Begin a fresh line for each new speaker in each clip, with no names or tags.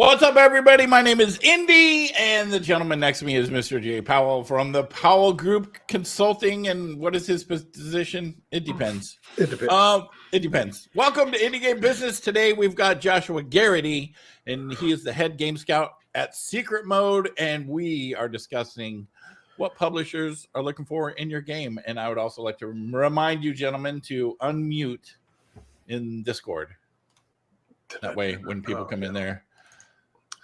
What's up, everybody? My name is Indy, and the gentleman next to me is Mr. J. Powell from the Powell Group Consulting. And what is his position? It depends.
It depends.
It depends. Welcome to Indie Game Business. Today we've got Joshua Garrity, and he is the head game scout at Secret Mode, and we are discussing what publishers are looking for in your game. And I would also like to remind you, gentlemen, to unmute in Discord. That way, when people come in there,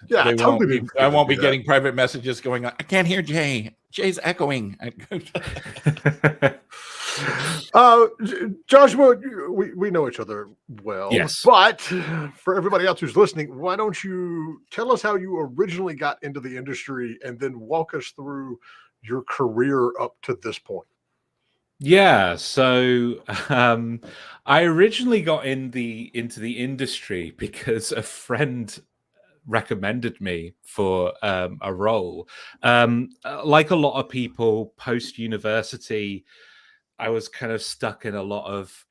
yeah,
they
totally.
I won't be getting private messages going on. I can't hear Jay. Jay's echoing.
Joshua, we know each other well.
Yes.
But for everybody else who's listening, why don't you tell us how you originally got into the industry and then walk us through your career up to this point?
Yeah, so I originally got into the industry because a friend recommended me for a role. Like a lot of people post-university, I was kind of stuck in a lot of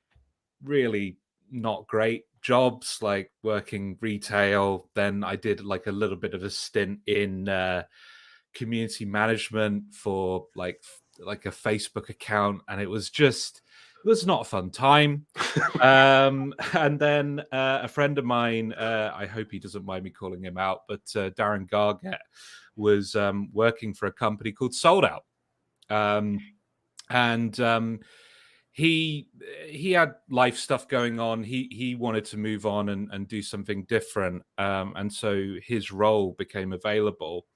really not great jobs, like working retail. Then I did like a little bit of a stint in community management for like a Facebook account, and it was not a fun time. And then a friend of mine, I hope he doesn't mind me calling him out, but Darren Gargett was working for a company called Sold Out. He had life stuff going on. He wanted to move on and do something different. And so his role became available.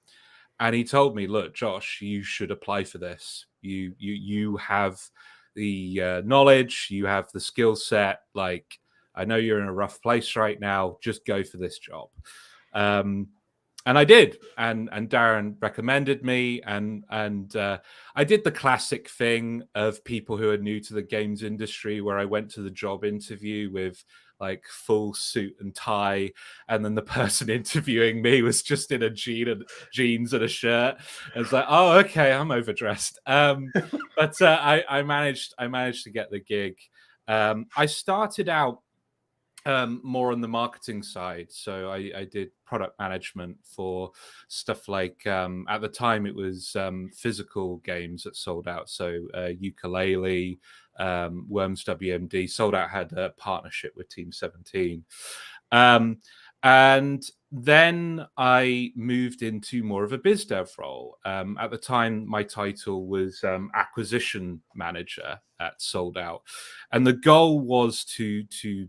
And he told me, look, Josh, you should apply for this. You have the knowledge, you have the skill set. Like, I know you're in a rough place right now. Just go for this job. And I did. And Darren recommended me. And I did the classic thing of people who are new to the games industry, where I went to the job interview with like full suit and tie, and then the person interviewing me was just in a jeans and a shirt. I was like, oh, okay, I'm overdressed. But I managed to get the gig. I started out more on the marketing side, so I did product management for stuff like at the time it was physical games that Sold Out, so Ukulele, Worms WMD. Sold Out had a partnership with Team 17, and then I moved into more of a biz dev role. At the time, my title was acquisition manager at Sold Out, and the goal was to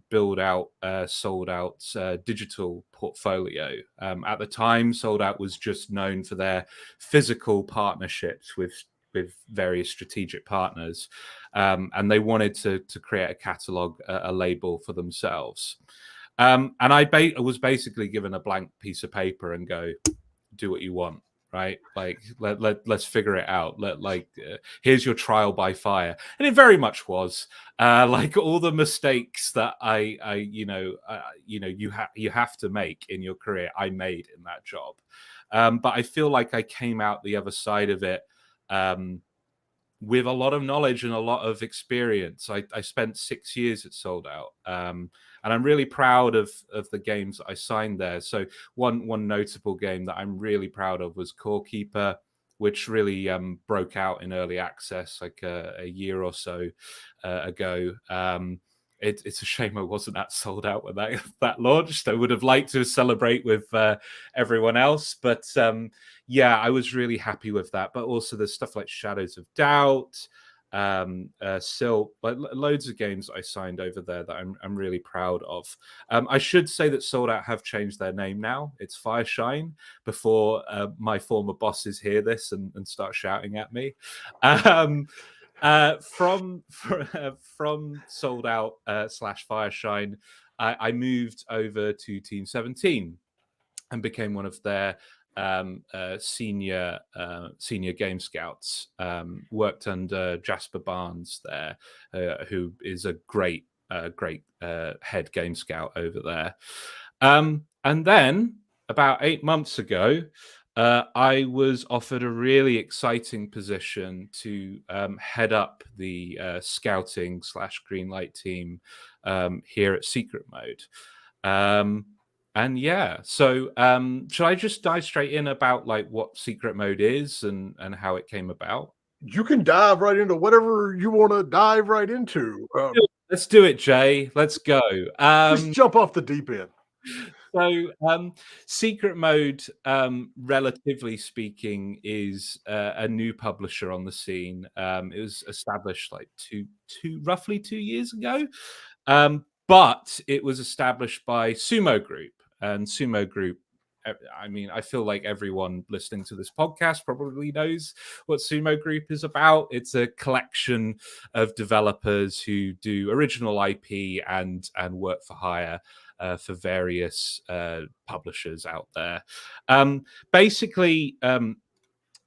build out Sold Out's digital portfolio. At the time, Sold Out was just known for their physical partnerships with various strategic partners, and they wanted to create a catalog, a label for themselves. And I was basically given a blank piece of paper and go, do what you want, right? Like, let's figure it out. Here's your trial by fire. And it very much was like all the mistakes that you have to make in your career, I made in that job. But I feel like I came out the other side of it with a lot of knowledge and a lot of experience. I spent 6 years at Sold Out, and I'm really proud of the games that I signed there. So one notable game that I'm really proud of was Core Keeper, which really broke out in early access like a year or so ago. It's a shame I wasn't at Sold Out when that launched. I would have liked to celebrate with everyone else, but yeah, I was really happy with that. But also there's stuff like Shadows of Doubt, Silt, like loads of games I signed over there that I'm really proud of. I should say that Sold Out have changed their name now. It's Fireshine, before my former bosses hear this and start shouting at me. From Sold Out / Fireshine, I moved over to Team 17 and became one of their senior game scouts. Worked under Jasper Barnes there, who is a great head game scout over there. And then about 8 months ago, I was offered a really exciting position to head up the scouting / greenlight team here at Secret Mode. And yeah, so should I just dive straight in about like what secret mode is and how it came about?
You can dive right into whatever you want to dive right into.
Let's do it, Jay. Let's go.
Just jump off the deep end.
So, Secret Mode, relatively speaking, is a new publisher on the scene. It was established like roughly 2 years ago, but it was established by Sumo Group, and Sumo Group. I mean, I feel like everyone listening to this podcast probably knows what Sumo Group is about. It's a collection of developers who do original IP and work for hire for various publishers out there. Basically,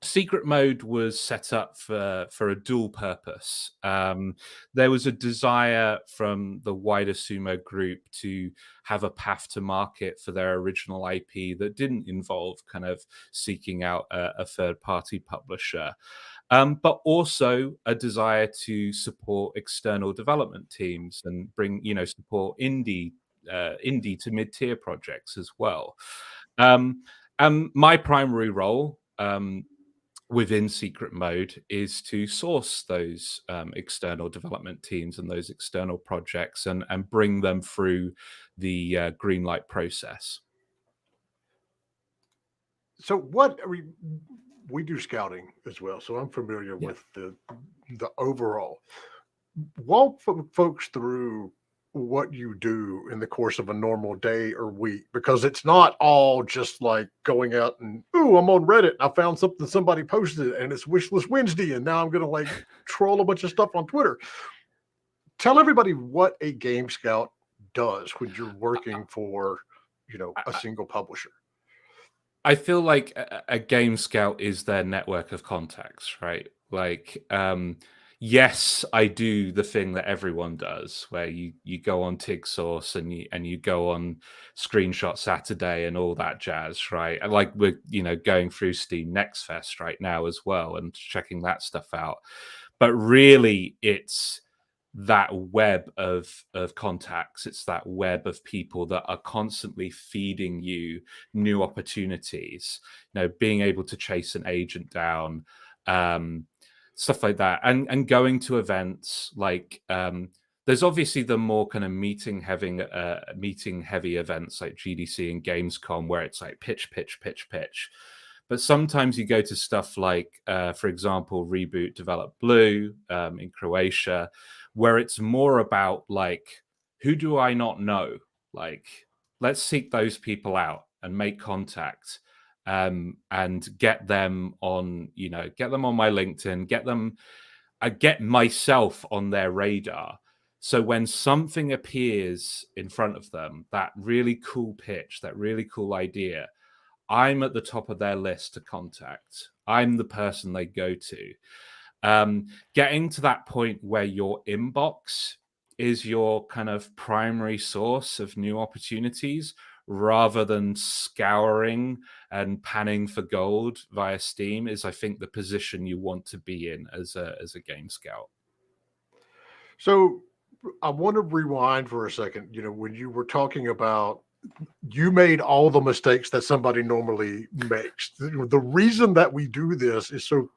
Secret Mode was set up for a dual purpose. There was a desire from the wider Sumo group to have a path to market for their original IP that didn't involve kind of seeking out a third-party publisher. But also a desire to support external development teams and bring, support indie to mid-tier projects as well. My primary role within Secret Mode is to source those external development teams and those external projects and bring them through the green light process.
So we do scouting as well, so I'm familiar with the overall. Walk folks through what you do in the course of a normal day or week, because it's not all just like going out and, ooh, I'm on Reddit, I found something somebody posted and it's Wishlist Wednesday, and now I'm gonna like troll a bunch of stuff on Twitter. Tell everybody what a game scout does when you're working for, a single publisher.
I feel like a game scout is their network of contacts, right? Like, yes, I do the thing that everyone does, where you go on TIG Source and you go on Screenshot Saturday and all that jazz, right? And like we're going through Steam Next Fest right now as well and checking that stuff out. But really, it's that web of contacts. It's that web of people that are constantly feeding you new opportunities. Being able to chase an agent down. Stuff like that, and going to events like there's obviously the more kind of meeting heavy events like GDC and Gamescom, where it's like pitch. But sometimes you go to stuff like, for example, Reboot Develop Blue in Croatia, where it's more about like, who do I not know? Like, let's seek those people out and make contact. And get them on my LinkedIn, get myself on their radar. So when something appears in front of them, that really cool pitch, that really cool idea, I'm at the top of their list to contact. I'm the person they go to. Getting to that point where your inbox is your kind of primary source of new opportunities, rather than scouring and panning for gold via Steam, is, I think, the position you want to be in as a game scout.
So I want to rewind for a second. When you were talking about, you made all the mistakes that somebody normally makes. The reason that we do this is so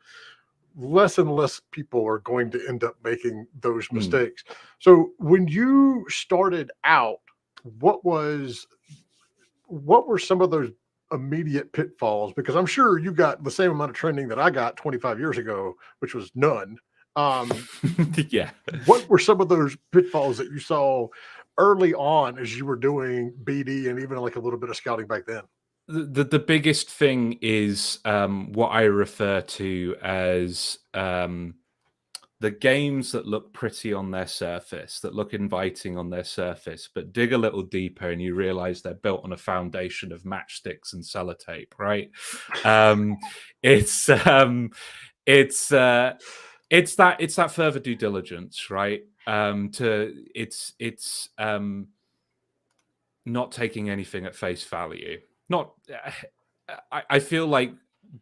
less and less people are going to end up making those mistakes. So when you started out, what were some of those immediate pitfalls? Because I'm sure you got the same amount of training that I got 25 years ago, which was none.
Yeah.
What were some of those pitfalls that you saw early on as you were doing BD and even like a little bit of scouting back then?
The biggest thing is what I refer to as the games that look pretty on their surface, that look inviting on their surface, but dig a little deeper and you realize they're built on a foundation of matchsticks and sellotape, right? It's that further due diligence, right? It's not taking anything at face value. I feel like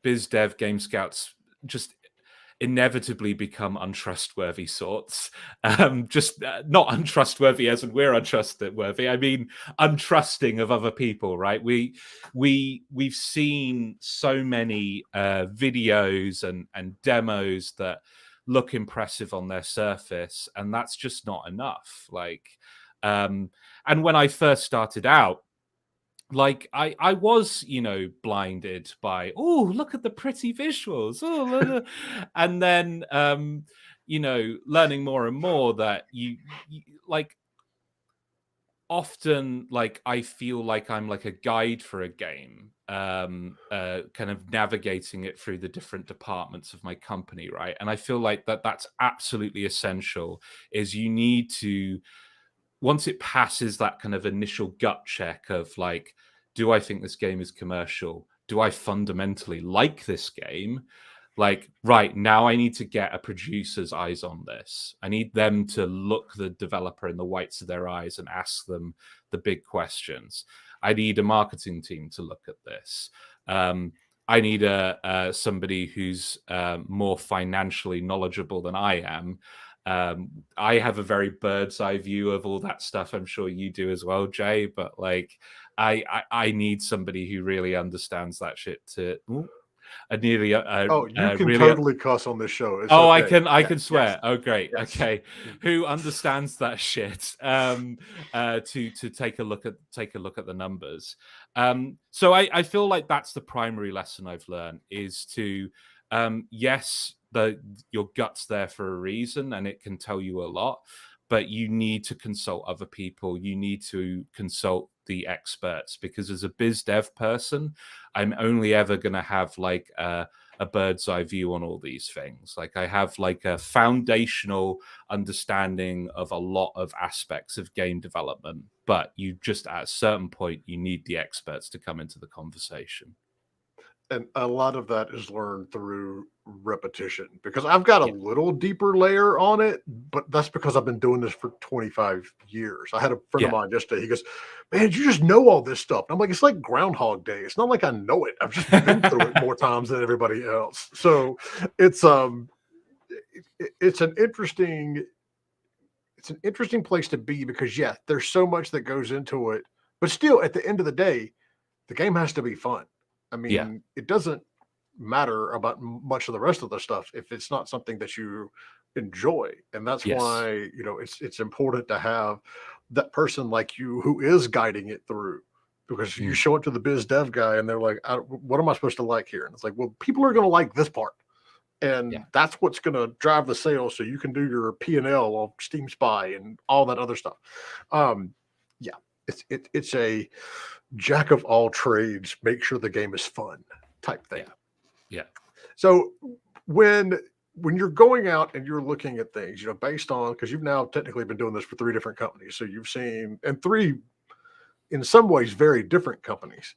biz dev game scouts just inevitably become untrustworthy sorts. Just not untrustworthy as in we're untrustworthy. I mean, untrusting of other people, right? We've seen so many videos and demos that look impressive on their surface, and that's just not enough. Like, and when I first started out, like I was, blinded by, oh, look at the pretty visuals, oh, and then learning more and more that you like, often, like, I feel like I'm like a guide for a game, kind of navigating it through the different departments of my company, right? And I feel like that's absolutely essential. Is you need to, once it passes that kind of initial gut check of like, do I think this game is commercial? Do I fundamentally like this game? Like, right, now I need to get a producer's eyes on this. I need them to look the developer in the whites of their eyes and ask them the big questions. I need a marketing team to look at this. I need somebody who's more financially knowledgeable than I am. I have a very bird's eye view of all that stuff. I'm sure you do as well, Jay. But like, I need somebody who really understands that shit to. Nearly.
You can
really,
totally cuss on this show. It's
okay.
okay.
I can swear.
Yes.
Oh, great.
Yes.
Okay, who understands that shit? To take a look at the numbers. So I feel like that's the primary lesson I've learned, is to yes, your gut's there for a reason, and it can tell you a lot, but you need to consult other people. You need to consult the experts, because as a biz dev person, I'm only ever going to have like a bird's eye view on all these things. Like, I have like a foundational understanding of a lot of aspects of game development, but you just, at a certain point, you need the experts to come into the conversation.
And a lot of that is learned through repetition, because I've got a little deeper layer on it, but that's because I've been doing this for 25 years. I had a friend of mine yesterday. He goes, man, you just know all this stuff. And I'm like, it's like Groundhog Day. It's not like I know it. I've just been through it more times than everybody else. So it's an interesting place to be, because there's so much that goes into it, but still at the end of the day, the game has to be fun. I mean, it doesn't matter about much of the rest of the stuff if it's not something that you enjoy. And that's why, it's important to have that person like you who is guiding it through, because you show it to the biz dev guy and they're like, what am I supposed to like here? And it's like, well, people are going to like this part. And that's what's going to drive the sales, so you can do your P&L on Steam Spy and all that other stuff. It's a jack of all trades, make sure the game is fun type thing.
Yeah.
So when you're going out and you're looking at things, based on, because you've now technically been doing this for 3 different companies, so you've seen, and 3 in some ways very different companies.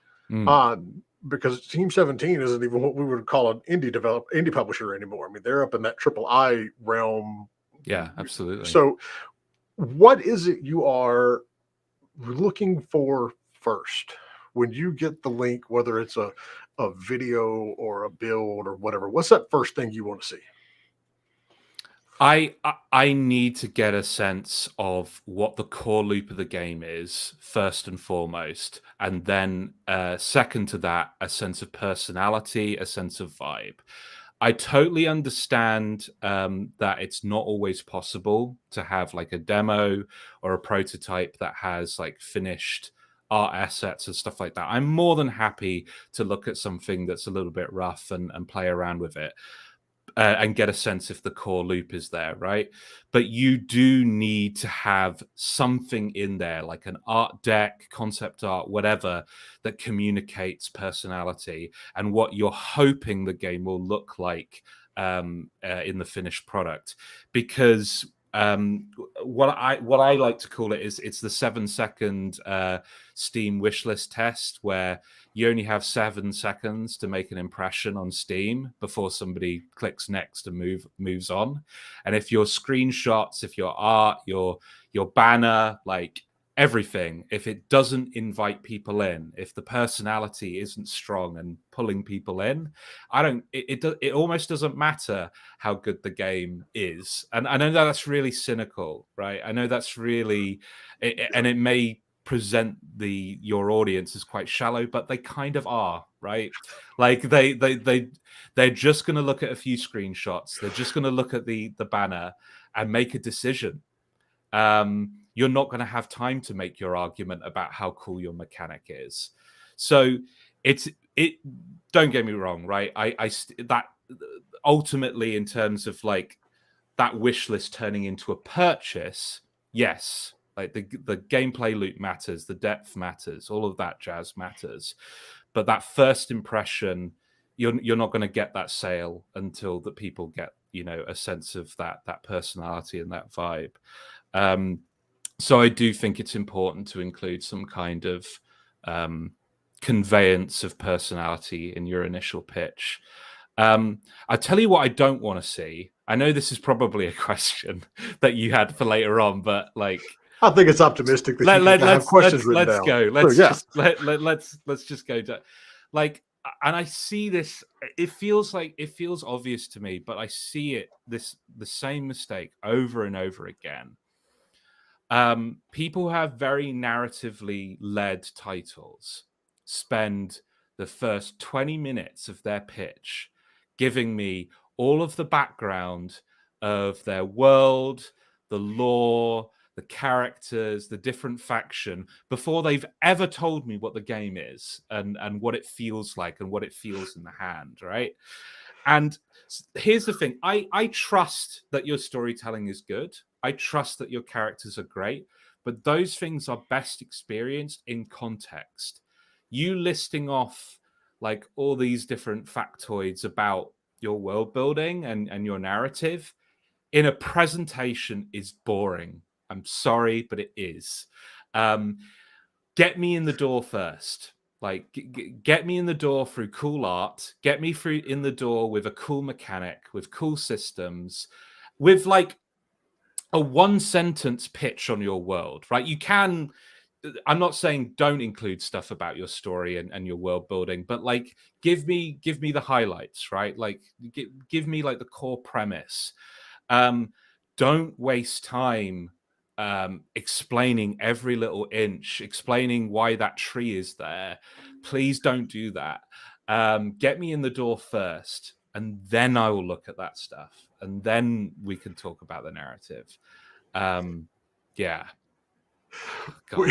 Because Team 17 isn't even what we would call an indie publisher anymore. I mean, they're up in that AAA realm.
Yeah, absolutely.
So what is it you are looking for first when you get the link, whether it's a video or a build or whatever? What's that first thing you want to see?
I need to get a sense of what the core loop of the game is, first and foremost, and then second to that, a sense of personality, a sense of vibe. I totally understand that it's not always possible to have like a demo or a prototype that has like finished art assets and stuff like that. I'm more than happy to look at something that's a little bit rough and play around with it. And get a sense if the core loop is there, right? But you do need to have something in there, like an art deck, concept art, whatever, that communicates personality and what you're hoping the game will look like in the finished product. Because what I like to call it is, it's the 7-second Steam wishlist test, where you only have 7 seconds to make an impression on Steam before somebody clicks next and moves on. And if your screenshots, if your art, your banner, like everything, if it doesn't invite people in, if the personality isn't strong and pulling people in, it almost doesn't matter how good the game is. And I know that's really cynical, right? I know that's really, and it may present your audience as quite shallow, but they kind of are, right? Like they're just going to look at a few screenshots. They're just going to look at the banner and make a decision. You're not going to have time to make your argument about how cool your mechanic is. So don't get me wrong, right? That ultimately, in terms of like that wish list turning into a purchase, yes, like the gameplay loop matters, the depth matters, all of that jazz matters. But that first impression, you're not going to get that sale until that people get, a sense of that personality and that vibe. So I do think it's important to include some kind of conveyance of personality in your initial pitch. I tell you what I don't want to see. I know this is probably a question that you had for later on, but like,
I think it's optimistic that you have questions written down.
Let's just go to, like, and I see this. It feels obvious to me, but I see the same mistake over and over again. People have very narratively led titles spend the first 20 minutes of their pitch giving me all of the background of their world, the lore, the characters, the different faction, before they've ever told me what the game is and what it feels like and what it feels in the hand, right? And here's the thing. I trust that your storytelling is good. I trust that your characters are great, but those things are best experienced in context. You listing off like all these different factoids about your world building and your narrative in a presentation is boring. I'm sorry, but it is. Get me in the door first. Like, get me in the door through cool art. Get me through in the door with a cool mechanic, with cool systems, with like a one-sentence pitch on your world, right? You can. I'm not saying don't include stuff about your story and your world building, but like give me the highlights, right? Like give me like the core premise. Don't waste time explaining every little inch, explaining why that tree is there. Please don't do that. Get me in the door first, and then I will look at that stuff, and then we can talk about the narrative. Yeah. God.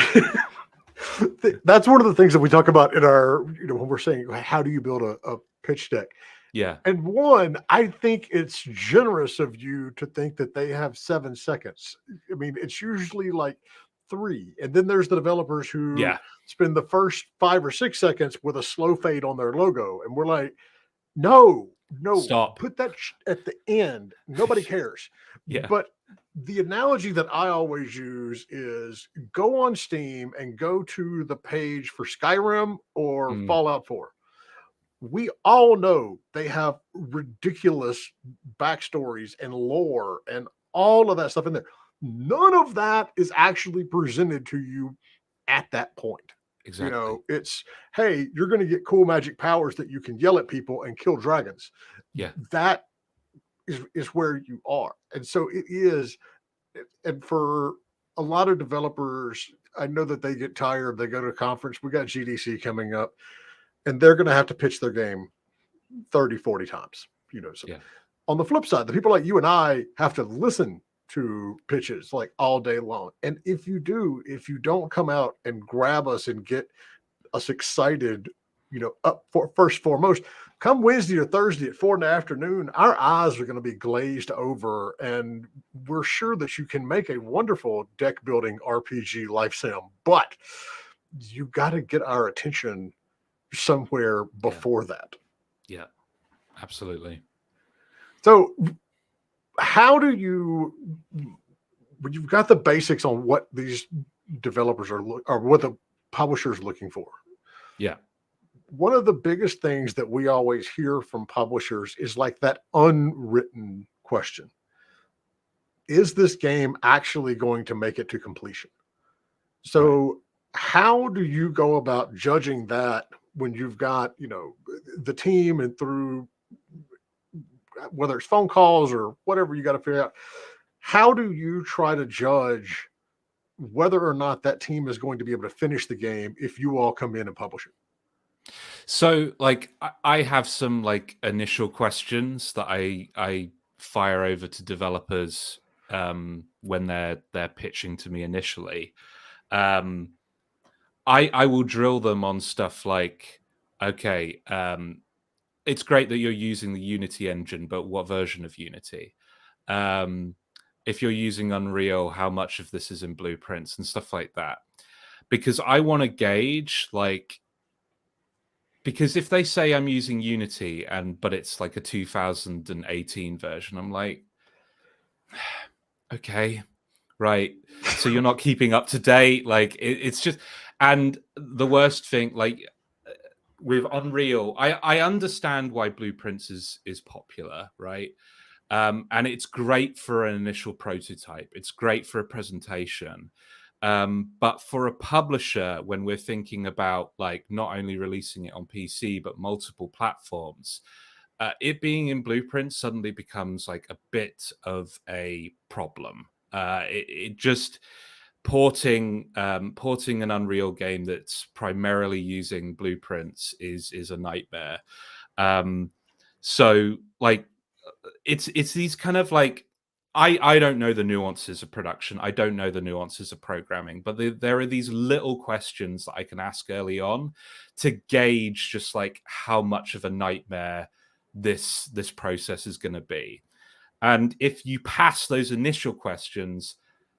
That's one of the things that we talk about in our, when we're saying, how do you build a pitch deck?
Yeah.
And one, I think it's generous of you to think that they have 7 seconds. I mean, it's usually like 3. And then there's the developers who spend the first 5 or 6 seconds with a slow fade on their logo. And we're like, no,
stop.
Put that at the end. Nobody cares.
Yeah.
But the analogy that I always use is go on Steam and go to the page for Skyrim or Fallout 4. We all know they have ridiculous backstories and lore and all of that stuff in there. None of that is actually presented to you at that point.
Exactly.
It's, hey, you're going to get cool magic powers that you can yell at people and kill dragons.
Yeah.
That is where you are. And so it is. And for a lot of developers, I know that they get tired. They go to a conference. We got GDC coming up, and they're going to have to pitch their game 30, 40 times. So on the flip side, the people like you and I have to listen to pitches like all day long. And if you don't come out and grab us and get us excited, up for first foremost, come Wednesday or Thursday at 4 p.m, our eyes are going to be glazed over, and we're sure that you can make a wonderful deck building RPG life sim, but you got to get our attention somewhere before that.
Yeah, absolutely.
So how do you, when you've got the basics on what these developers or what the publisher's looking for?
Yeah.
One of the biggest things that we always hear from publishers is like that unwritten question. Is this game actually going to make it to completion? So how do you go about judging that when you've got, the team and through whether it's phone calls or whatever you got to figure out, how do you try to judge whether or not that team is going to be able to finish the game if you all come in and publish it?
So, like, I have some like initial questions that I fire over to developers when they're pitching to me initially. Um, I will drill them on stuff like, okay, it's great that you're using the Unity engine, but what version of Unity? If you're using Unreal, how much of this is in blueprints and stuff like that? Because I want to gauge like. Because if they say I'm using Unity but it's like a 2018 version, I'm like, okay, right. So you're not keeping up to date. Like it's just, and the worst thing, like with Unreal, I understand why Blueprints is popular, right? And it's great for an initial prototype. It's great for a presentation. But for a publisher, when we're thinking about like not only releasing it on PC but multiple platforms, it being in Blueprint suddenly becomes like a bit of a problem. It just porting an Unreal game that's primarily using Blueprints is a nightmare. So like it's these kind of like I don't know the nuances of production. I don't know the nuances of programming, but there are these little questions that I can ask early on to gauge just like how much of a nightmare this process is going to be. And if you pass those initial questions,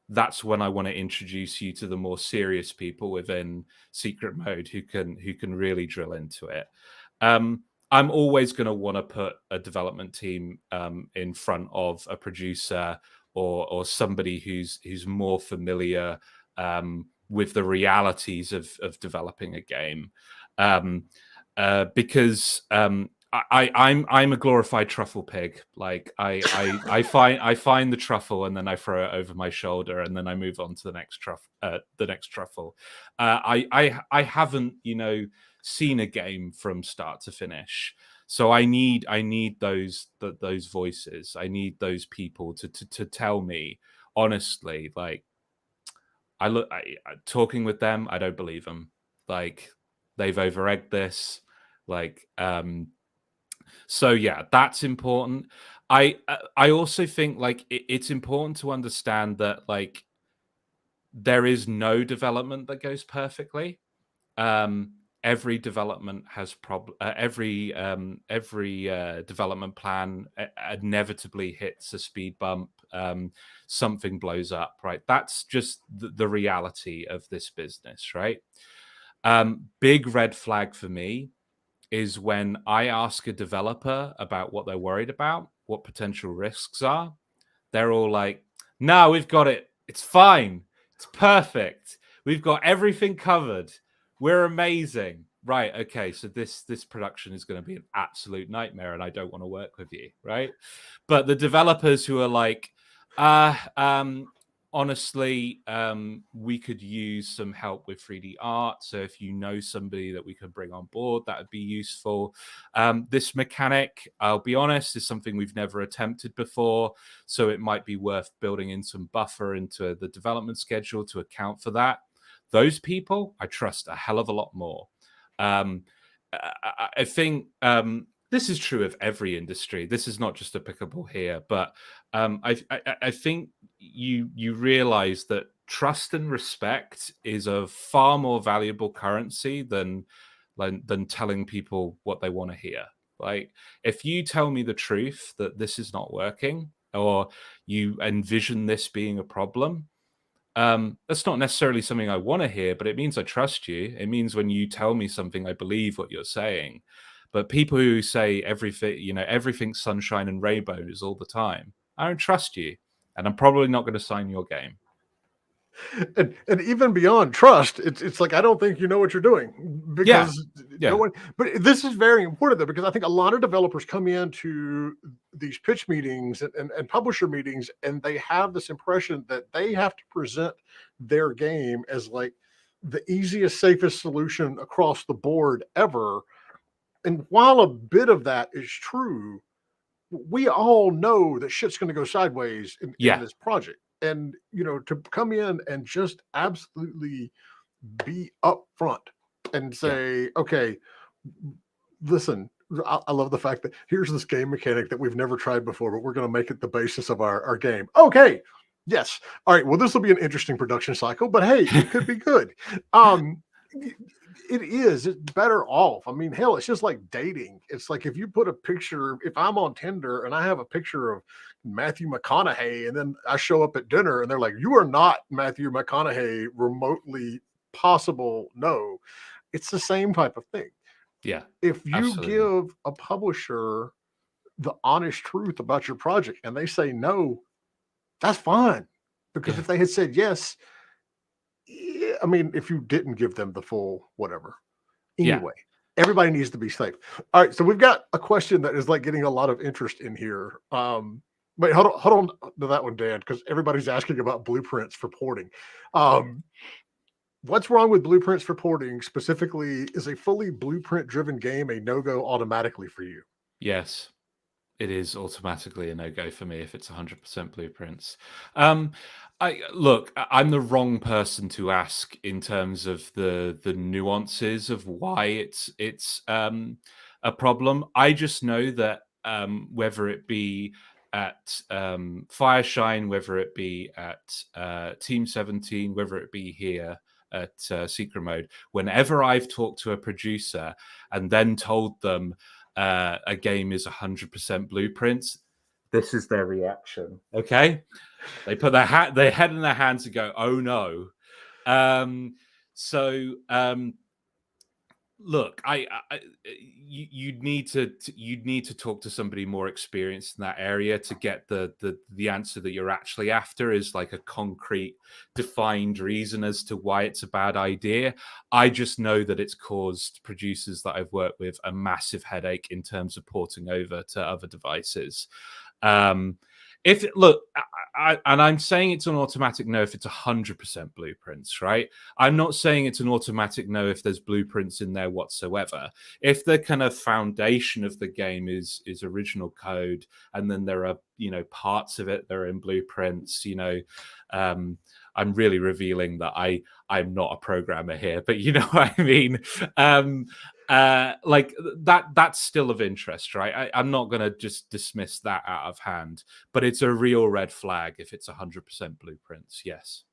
that's when I want to introduce you to the more serious people within Secret Mode who can really drill into it. I'm always going to want to put a development team in front of a producer or somebody who's more familiar with the realities of developing a game, because I'm a glorified truffle pig. Like I find the truffle and then I throw it over my shoulder and then I move on to the next truffle. I haven't seen a game from start to finish. So I need those voices. I need those people to tell me honestly. Like talking with them, I don't believe them. Like they've over-egged this. Like so yeah, that's important. I also think like it's important to understand that like there is no development that goes perfectly. Every development has every development plan inevitably hits a speed bump. Something blows up, right? That's just the reality of this business, right? Big red flag for me is when I ask a developer about what they're worried about, what potential risks are. They're all like, no, we've got it. It's fine. It's perfect. We've got everything covered. We're amazing. Right. Okay. So this production is going to be an absolute nightmare and I don't want to work with you. Right. But the developers who are like, honestly, we could use some help with 3D art. So if you know somebody that we could bring on board, that would be useful. This mechanic, I'll be honest, is something we've never attempted before. So it might be worth building in some buffer into the development schedule to account for that. Those people, I trust a hell of a lot more. I think this is true of every industry. This is not just applicable here, but I think you realize that trust and respect is a far more valuable currency than telling people what they want to hear. Like if you tell me the truth that this is not working or you envision this being a problem, that's not necessarily something I want to hear, but it means I trust you. It means when you tell me something, I believe what you're saying. But people who say everything, everything's sunshine and rainbows all the time, I don't trust you. And I'm probably not going to sign your game.
And even beyond trust, it's like I don't think you know what you're doing, because
Yeah.
no one. But this is very important though, because I think a lot of developers come into these pitch meetings and publisher meetings, and they have this impression that they have to present their game as like the easiest, safest solution across the board ever. And while a bit of that is true, we all know that shit's going to go sideways in
Yeah.
this project. And, to come in and just absolutely be upfront and say, okay, listen, I love the fact that here's this game mechanic that we've never tried before, but we're going to make it the basis of our game. Okay. Yes. All right. Well, this will be an interesting production cycle, but hey, it could be good. It's better off. I mean, hell, it's just like dating. It's like if you put a picture, if I'm on Tinder and I have a picture of Matthew McConaughey, and then I show up at dinner and they're like, you are not Matthew McConaughey remotely possible. No, it's the same type of thing.
Yeah.
If you
absolutely.
give a publisher the honest truth about your project and they say no, that's fine. Because if they had said yes, I mean, if you didn't give them the full whatever. Anyway, everybody needs to be safe. All right, so we've got a question that is like getting a lot of interest in here. Wait, hold on to that one, Dan, because everybody's asking about blueprints for porting. What's wrong with blueprints for porting? Specifically, is a fully blueprint-driven game a no-go automatically for you?
Yes, it is automatically a no-go for me if it's 100% blueprints. I'm the wrong person to ask in terms of the nuances of why it's a problem. I just know that whether it be at Fireshine, whether it be at Team 17, whether it be here at Secret Mode, whenever I've talked to a producer and then told them a game is 100% blueprints, this is their reaction. Okay, they put their head in their hands and go, "Oh no!" Look, you'd need to talk to somebody more experienced in that area to get the answer that you're actually after is like a concrete, defined reason as to why it's a bad idea. I just know that it's caused producers that I've worked with a massive headache in terms of porting over to other devices. And I'm saying it's an automatic no if it's 100% blueprints, right? I'm not saying it's an automatic no if there's blueprints in there whatsoever. If the kind of foundation of the game is original code, and then there are parts of it that are in blueprints, I'm really revealing that I'm not a programmer here, but you know what I mean. Like that's still of interest, right? I'm not going to just dismiss that out of hand, but it's a real red flag if it's 100% blueprints. Yes.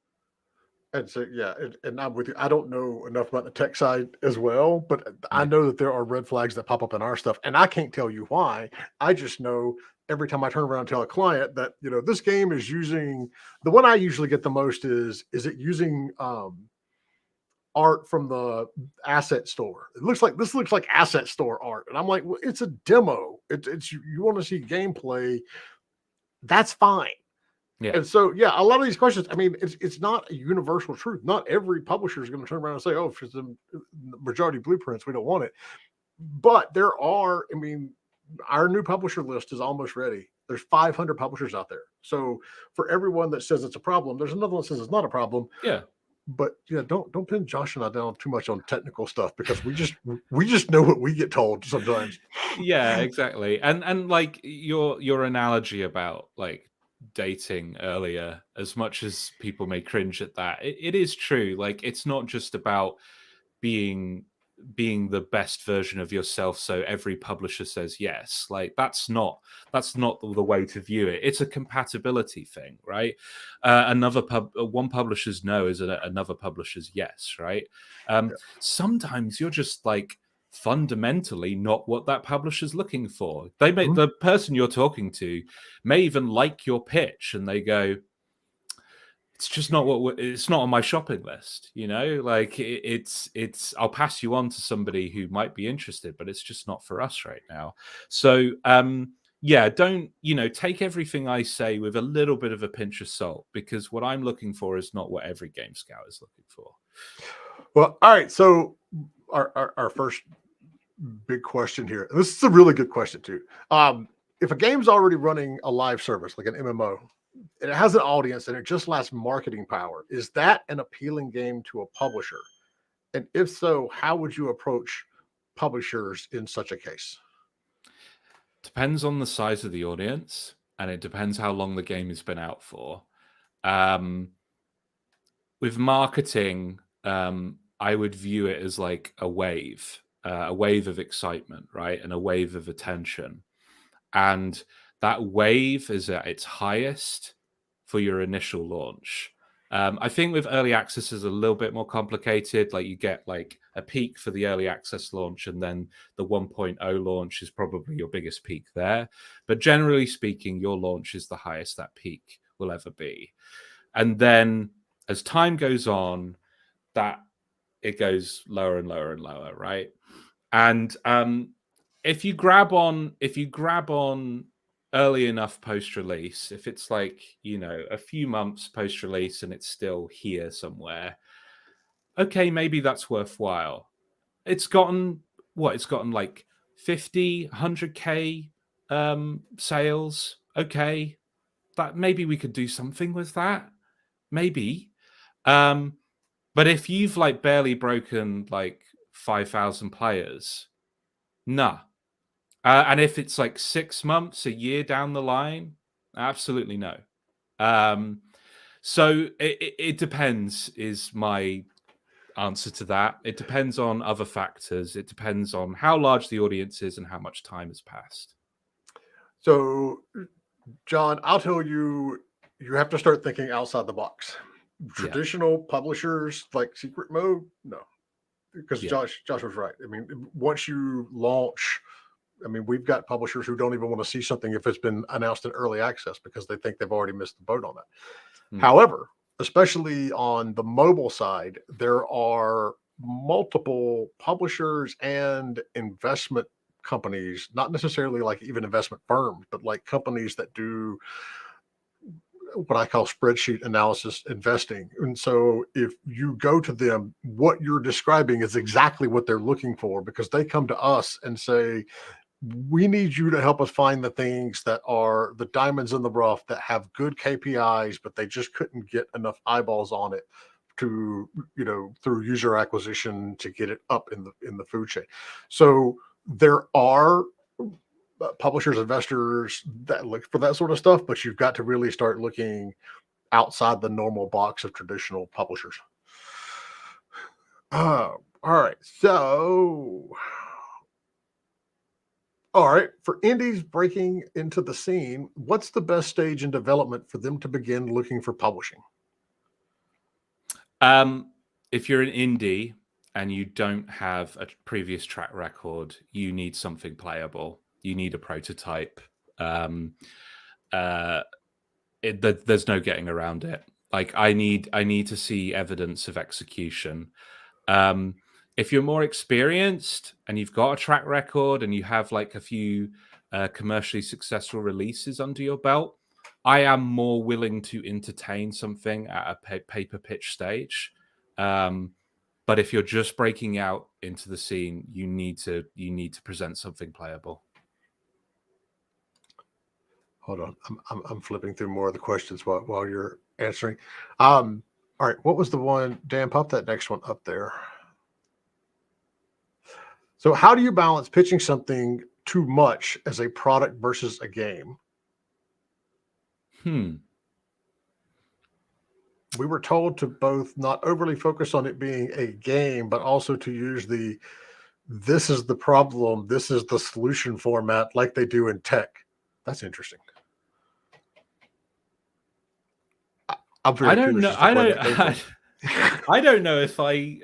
And so, yeah, and I'm with you. I don't know enough about the tech side as well, but I know that there are red flags that pop up in our stuff, and I can't tell you why. I just know every time I turn around and tell a client that, this game is using, the one I usually get the most is it using art from the asset store? This looks like asset store art. And I'm like, well, it's a demo. It's you want to see gameplay. That's fine.
Yeah.
And so, yeah, a lot of these questions, I mean, it's not a universal truth. Not every publisher is going to turn around and say, oh, if it's the majority blueprints, we don't want it. But there are, I mean, our new publisher list is almost ready. There's 500 publishers out there. So for everyone that says it's a problem, there's another one that says it's not a problem.
Yeah.
But yeah, don't pin Josh and I down too much on technical stuff, because we just know what we get told sometimes.
Yeah, exactly. And like your analogy about like dating earlier, as much as people may cringe at that, it is true. Like it's not just about being the best version of yourself so every publisher says yes. Like that's not the way to view it. It's a compatibility thing, right? One publisher's no is another publisher's yes, right? Sometimes you're just like fundamentally not what that publisher's looking for. They may the person you're talking to may even like your pitch and they go, it's just not it's not on my shopping list, like it's I'll pass you on to somebody who might be interested, but it's just not for us right now. So yeah, don't, take everything I say with a little bit of a pinch of salt, because what I'm looking for is not what every game scout is looking for.
Well, all right. So our first big question here. And this is a really good question too. If a game's already running a live service like an MMO, and it has an audience and it just lacks marketing power, is that an appealing game to a publisher? And if so, how would you approach publishers in such a case?
Depends on the size of the audience, and it depends how long the game has been out for. With marketing, I would view it as like a wave of excitement, right? And a wave of attention. And that wave is at its highest for your initial launch. I think with early access is a little bit more complicated. Like you get like a peak for the early access launch, and then the 1.0 launch is probably your biggest peak there. But generally speaking, your launch is the highest that peak will ever be. And then as time goes on, that it goes lower and lower and lower, right? And if you grab on early enough post-release, if it's like, a few months post-release and it's still here somewhere, okay, maybe that's worthwhile. It's gotten like 50, 100K sales. Okay, that maybe we could do something with that. Maybe. But if you've like barely broken like 5,000 players, nah. And if it's like 6 months, a year down the line, absolutely no. So it depends is my answer to that. It depends on other factors. It depends on how large the audience is and how much time has passed.
So, John, I'll tell you, you have to start thinking outside the box. Traditional publishers like Secret Mode, no. Because Josh was right. I mean, once you launch, we've got publishers who don't even want to see something if it's been announced in early access because they think they've already missed the boat on that. However, especially on the mobile side, there are multiple publishers and investment companies, not necessarily like even investment firms, but like companies that do what I call spreadsheet analysis investing. And so if you go to them, what you're describing is exactly what they're looking for, because they come to us and say, we need you to help us find the things that are the diamonds in the rough that have good KPIs, but they just couldn't get enough eyeballs on it to, through user acquisition to get it up in the food chain. So there are publishers, investors that look for that sort of stuff, but you've got to really start looking outside the normal box of traditional publishers. All right. So, for indies breaking into the scene, what's the best stage in development for them to begin looking for publishing?
If you're an indie and you don't have a previous track record, you need something playable. You need a prototype. There's no getting around it. Like I need to see evidence of execution. If you're more experienced and you've got a track record and you have like a few commercially successful releases under your belt, I am more willing to entertain something at a paper pitch stage. But if you're just breaking out into the scene, you need to present something playable.
Hold on, I'm flipping through more of the questions while you're answering. All right, what was the one? Dan, pop that next one up there. So, how do you balance pitching something too much as a product versus a game? We were told to both not overly focus on it being a game, but also to use this is the problem, this is the solution format like they do in tech. That's interesting. I'm very curious.
I don't know if I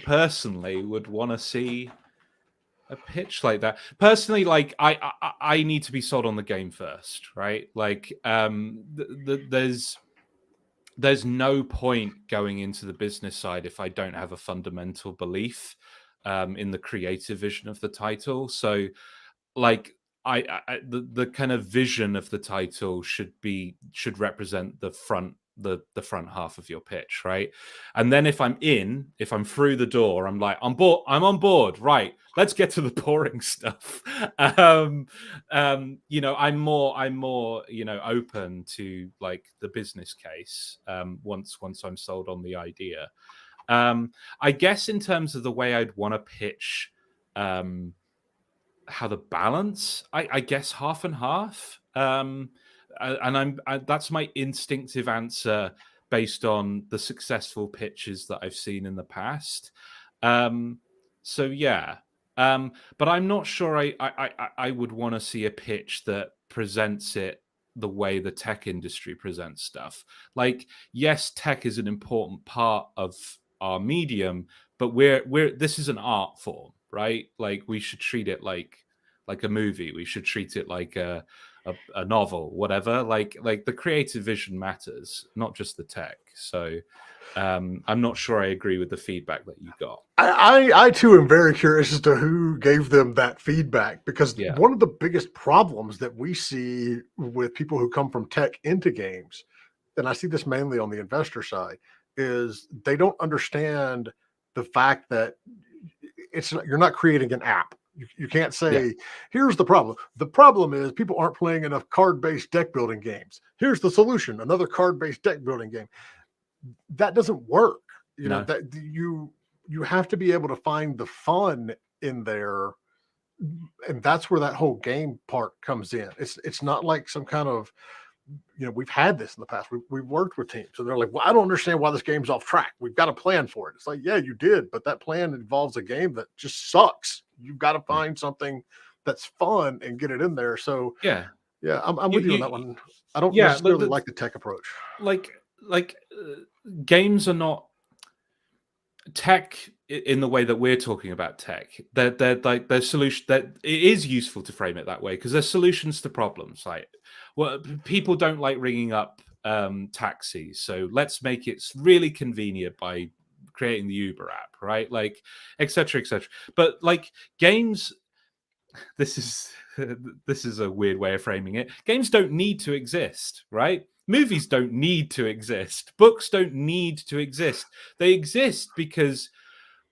personally would want to see a pitch like that. Personally, like I need to be sold on the game first, right? Like there's no point going into the business side if I don't have a fundamental belief in the creative vision of the title. So like the kind of vision of the title should represent the front half of your pitch, right? And then if I'm through the door, I'm like, I'm on board, right? Let's get to the boring stuff. I'm more open to like the business case once I'm sold on the idea. I guess in terms of the way I'd want to pitch how the balance, I guess half and half. That's my instinctive answer based on the successful pitches that I've seen in the past. So yeah, but I'm not sure I would want to see a pitch that presents it the way the tech industry presents stuff. Like, yes, tech is an important part of our medium, but this is an art form, right? Like, we should treat it like a movie. We should treat it like a novel, whatever. Like the creative vision matters, not just the tech. So I'm not sure I agree with the feedback that you got.
I too am very curious as to who gave them that feedback, because
Yeah.
one of the biggest problems that we see with people who come from tech into games, and I see this mainly on the investor side, is they don't understand the fact that you're not creating an app. You can't say, here's the problem. The problem is people aren't playing enough card-based deck building games. Here's the solution, another card-based deck building game. That doesn't work. That you have to be able to find the fun in there, and that's where that whole game part comes in. It's not like some kind of, we've had this in the past. We've worked with teams, and they're like, well, I don't understand why this game's off track. We've got a plan for it. It's like, yeah, you did, but that plan involves a game that just sucks. You've got to find something that's fun and get it in there. So yeah, I'm with you on that one. I don't necessarily like the tech approach.
Like games are not tech in the way that we're talking about tech. They're like their solution. That it is useful to frame it that way because they're solutions to problems. Like, well, people don't like ringing up taxis, so let's make it really convenient by creating the Uber app, right? Like, etc., etc. But like games, this is a weird way of framing it. Games don't need to exist, right? Movies don't need to exist. Books don't need to exist. They exist because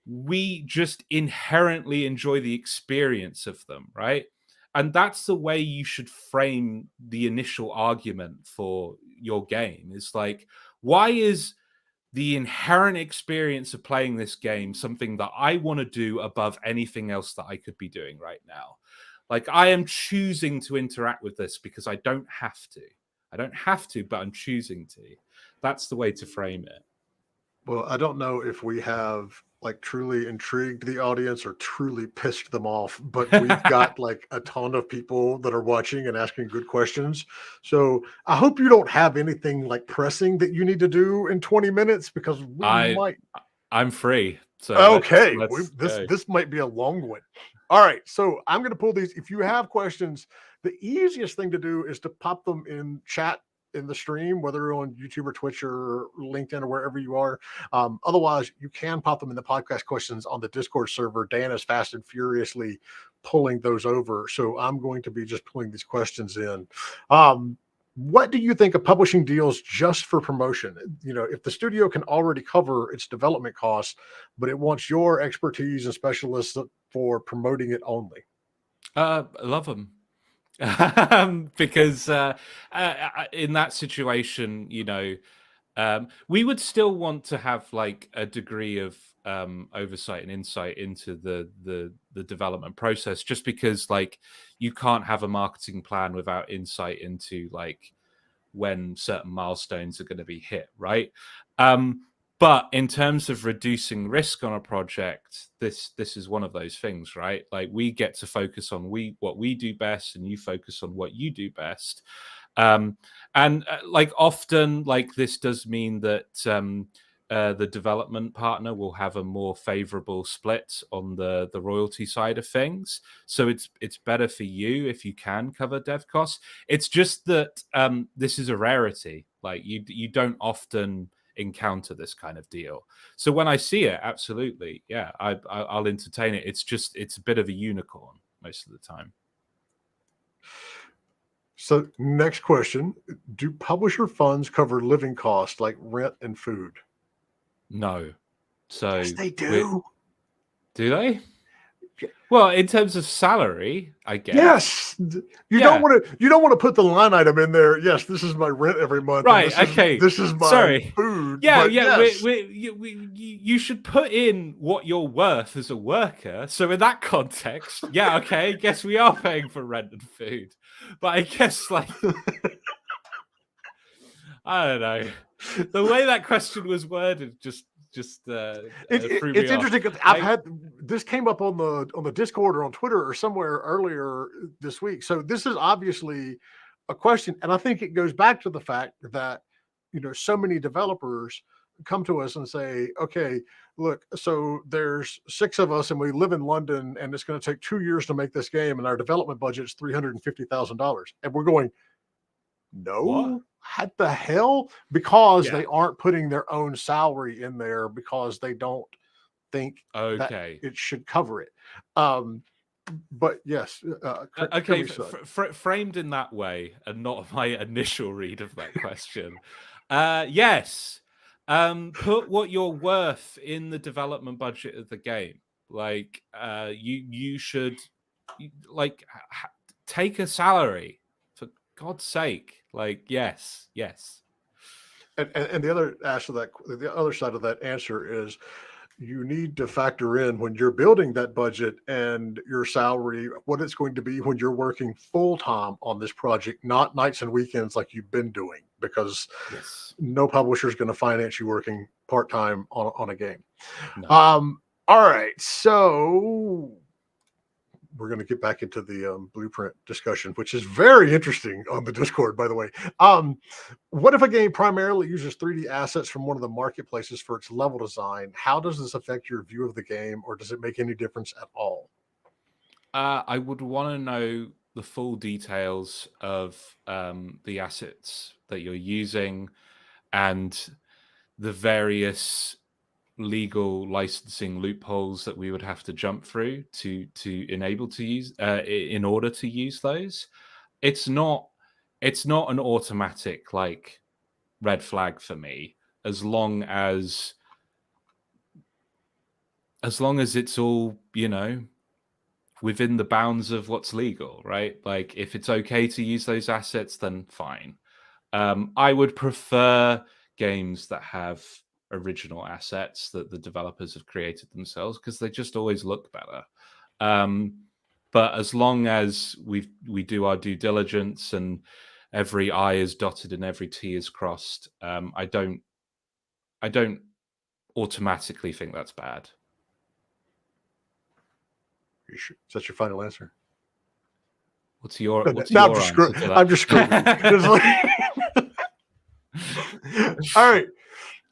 we just inherently enjoy the experience of them, right? And that's the way you should frame the initial argument for your game. It's like, why is the inherent experience of playing this game something that I want to do above anything else that I could be doing right now? Like, I am choosing to interact with this because I don't have to. I don't have to, but I'm choosing to. That's the way to frame it.
Well, I don't know if we have like truly intrigued the audience or truly pissed them off, but we've got like a ton of people that are watching and asking good questions. So I hope you don't have anything like pressing that you need to do in 20 minutes because
I'm free. So
okay,
let's
this might be a long one. All right, so I'm going to pull these. If you have questions, the easiest thing to do is to pop them in chat in the stream, whether you're on YouTube or Twitch or LinkedIn or wherever you are. Otherwise, you can pop them in the podcast questions on the Discord server. Dan is fast and furiously pulling those over. So I'm going to be just pulling these questions in. What do you think of publishing deals just for promotion? If the studio can already cover its development costs, but it wants your expertise and specialists for promoting it only.
I love them. Because in that situation, we would still want to have like a degree of oversight and insight into the development process, just because like you can't have a marketing plan without insight into like when certain milestones are going to be hit, right? But in terms of reducing risk on a project, this is one of those things, right? Like we get to focus on what we do best, and you focus on what you do best. Like often, like this does mean that the development partner will have a more favorable split on the royalty side of things. So it's better for you if you can cover dev costs. It's just that this is a rarity. Like you don't often encounter this kind of deal. So when I see it, absolutely, yeah, I'll entertain it. It's a bit of a unicorn most of the time.
So next question, do publisher funds cover living costs like rent and food?
No. So
Yes, they do.
do they?
Yeah.
Well, in terms of salary, I guess.
Yes. You don't want to put the line item in there. Yes, this is my rent every month.
Right.
And
Okay.
This is my
Sorry.
food.
Yeah.
But
Yeah.
yes.
You should put in what you're worth as a worker. So in that context, yeah. Okay. Guess we are paying for rent and food. But I guess like I don't know. The way that question was worded just threw me
It's
off.
interesting because I've had this came up on the Discord or on Twitter or somewhere earlier this week. So this is obviously a question, and I think it goes back to the fact that so many developers come to us and say, okay, look, so there's 6 of us and we live in London and it's going to take 2 years to make this game and our development budget is $350,000. And we're going, no, what the hell? Because they aren't putting their own salary in there because they don't think that it should cover it. But yes,
okay, framed in that way and not my initial read of that question. Yes, put what you're worth in the development budget of the game. Like you should like take a salary, for God's sake. Like yes.
And the other the other side of that answer is you need to factor in when you're building that budget and your salary, what it's going to be when you're working full time on this project, not nights and weekends like you've been doing, because no publisher is going to finance you working part time on a game. No. All right, so we're going to get back into the blueprint discussion, which is very interesting on the Discord, by the way. What if a game primarily uses 3D assets from one of the marketplaces for its level design? How does this affect your view of the game, or does it make any difference at all?
I would want to know the full details of the assets that you're using and the various legal licensing loopholes that we would have to jump through to enable to use in order to use those. It's not an automatic like red flag for me as long as it's all within the bounds of what's legal, right? Like if it's okay to use those assets, then fine. I would prefer games that have original assets that the developers have created themselves because they just always look better. But as long as we do our due diligence and every I is dotted and every T is crossed, I don't automatically think that's bad.
Is that your final answer?
What's your
I'm just screwing. All right.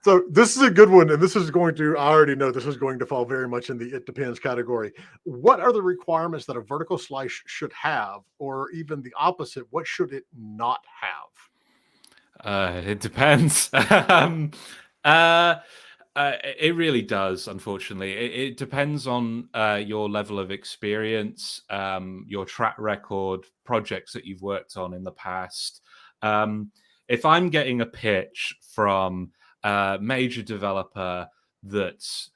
So this is a good one, and this is going to, I already know this is going to fall very much in the it depends category. What are the requirements that a vertical slice should have, or even the opposite, what should it not have?
It depends. It really does, unfortunately. It depends on your level of experience, your track record, projects that you've worked on in the past. If I'm getting a pitch from a major developer that's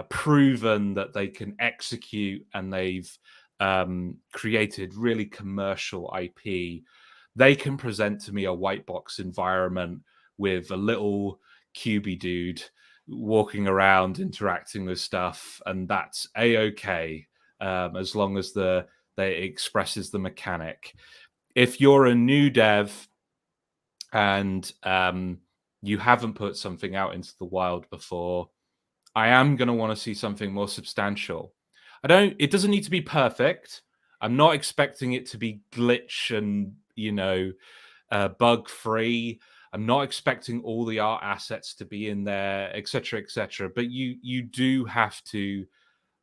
proven that they can execute and they've created really commercial IP, they can present to me a white box environment with a little cubey dude walking around interacting with stuff, and that's a-okay as long as it expresses the mechanic. If you're a new dev and you haven't put something out into the wild before, I am going to want to see something more substantial. It doesn't need to be perfect. I'm not expecting it to be glitch and bug free. I'm not expecting all the art assets to be in there, etc., etc. But you do have to.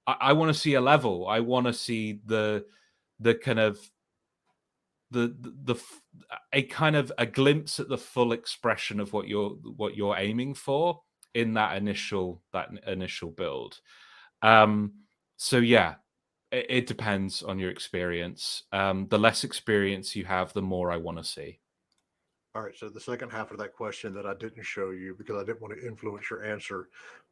I want to see a level. I want to see the kind of a kind of a glimpse at the full expression of what you're aiming for in that initial build. So yeah, It depends on your experience. The less experience you have, the more I want to see.
All right. So the second half of that question that I didn't show you because I didn't want to influence your answer.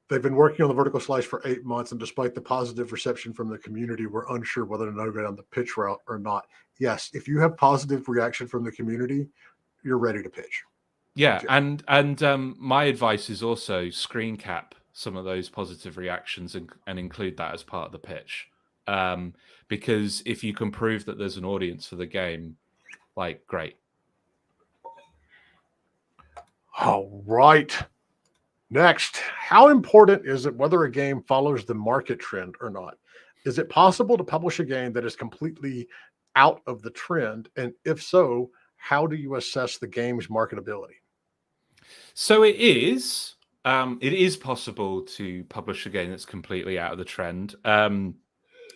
They've been working on the vertical slice for 8 months, and despite the positive reception from the community, we're unsure whether to go down the pitch route or not. Yes, if you have positive reaction from the community, you're ready to pitch.
Yeah, and my advice is also screen cap some of those positive reactions and include that as part of the pitch. Because if you can prove that there's an audience for the game, like, great.
All right. Next, how important is it whether a game follows the market trend or not? Is it possible to publish a game that is completely out of the trend? And if so, how do you assess the game's marketability?
So it is possible to publish a game that's completely out of the trend.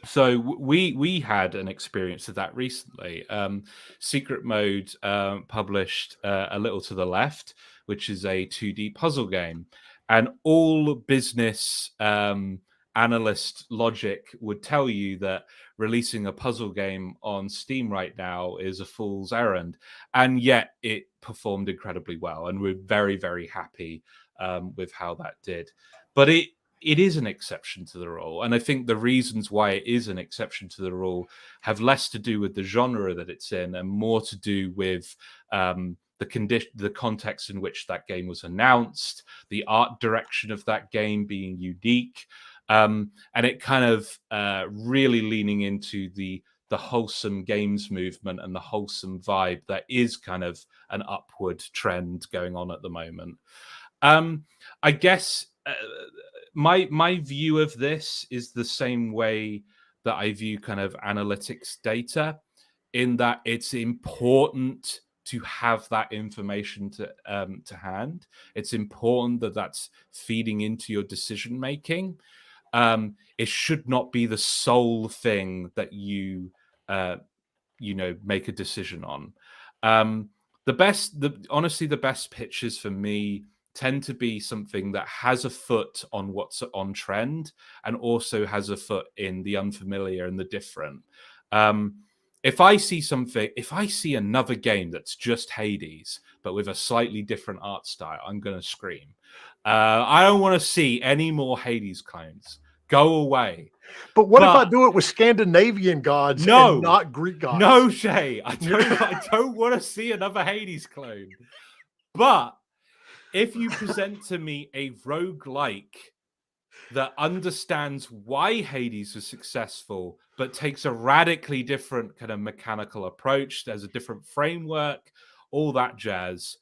So we had an experience of that recently. Secret Mode published A Little to the Left, which is a 2D puzzle game, and all business analyst logic would tell you that releasing a puzzle game on Steam right now is a fool's errand, and yet it performed incredibly well, and we're very, very happy with how that did. But it is an exception to the rule, and I think the reasons why it is an exception to the rule have less to do with the genre that it's in and more to do with the context in which that game was announced, the art direction of that game being unique, and it kind of really leaning into the wholesome games movement and the wholesome vibe that is kind of an upward trend going on at the moment. I guess my view of this is the same way that I view kind of analytics data, in that it's important to have that information to hand. It's important that that's feeding into your decision making. It should not be the sole thing that you make a decision on. Honestly, the best pitches for me tend to be something that has a foot on what's on trend and also has a foot in the unfamiliar and the different. If I see another game that's just Hades, but with a slightly different art style, I'm going to scream. I don't want to see any more Hades clones. Go away.
But what if I do it with Scandinavian gods and not Greek gods?
No, Shay. I don't want to see another Hades clone. But if you present to me a roguelike that understands why Hades was successful, but takes a radically different kind of mechanical approach, there's a different framework, all that jazz,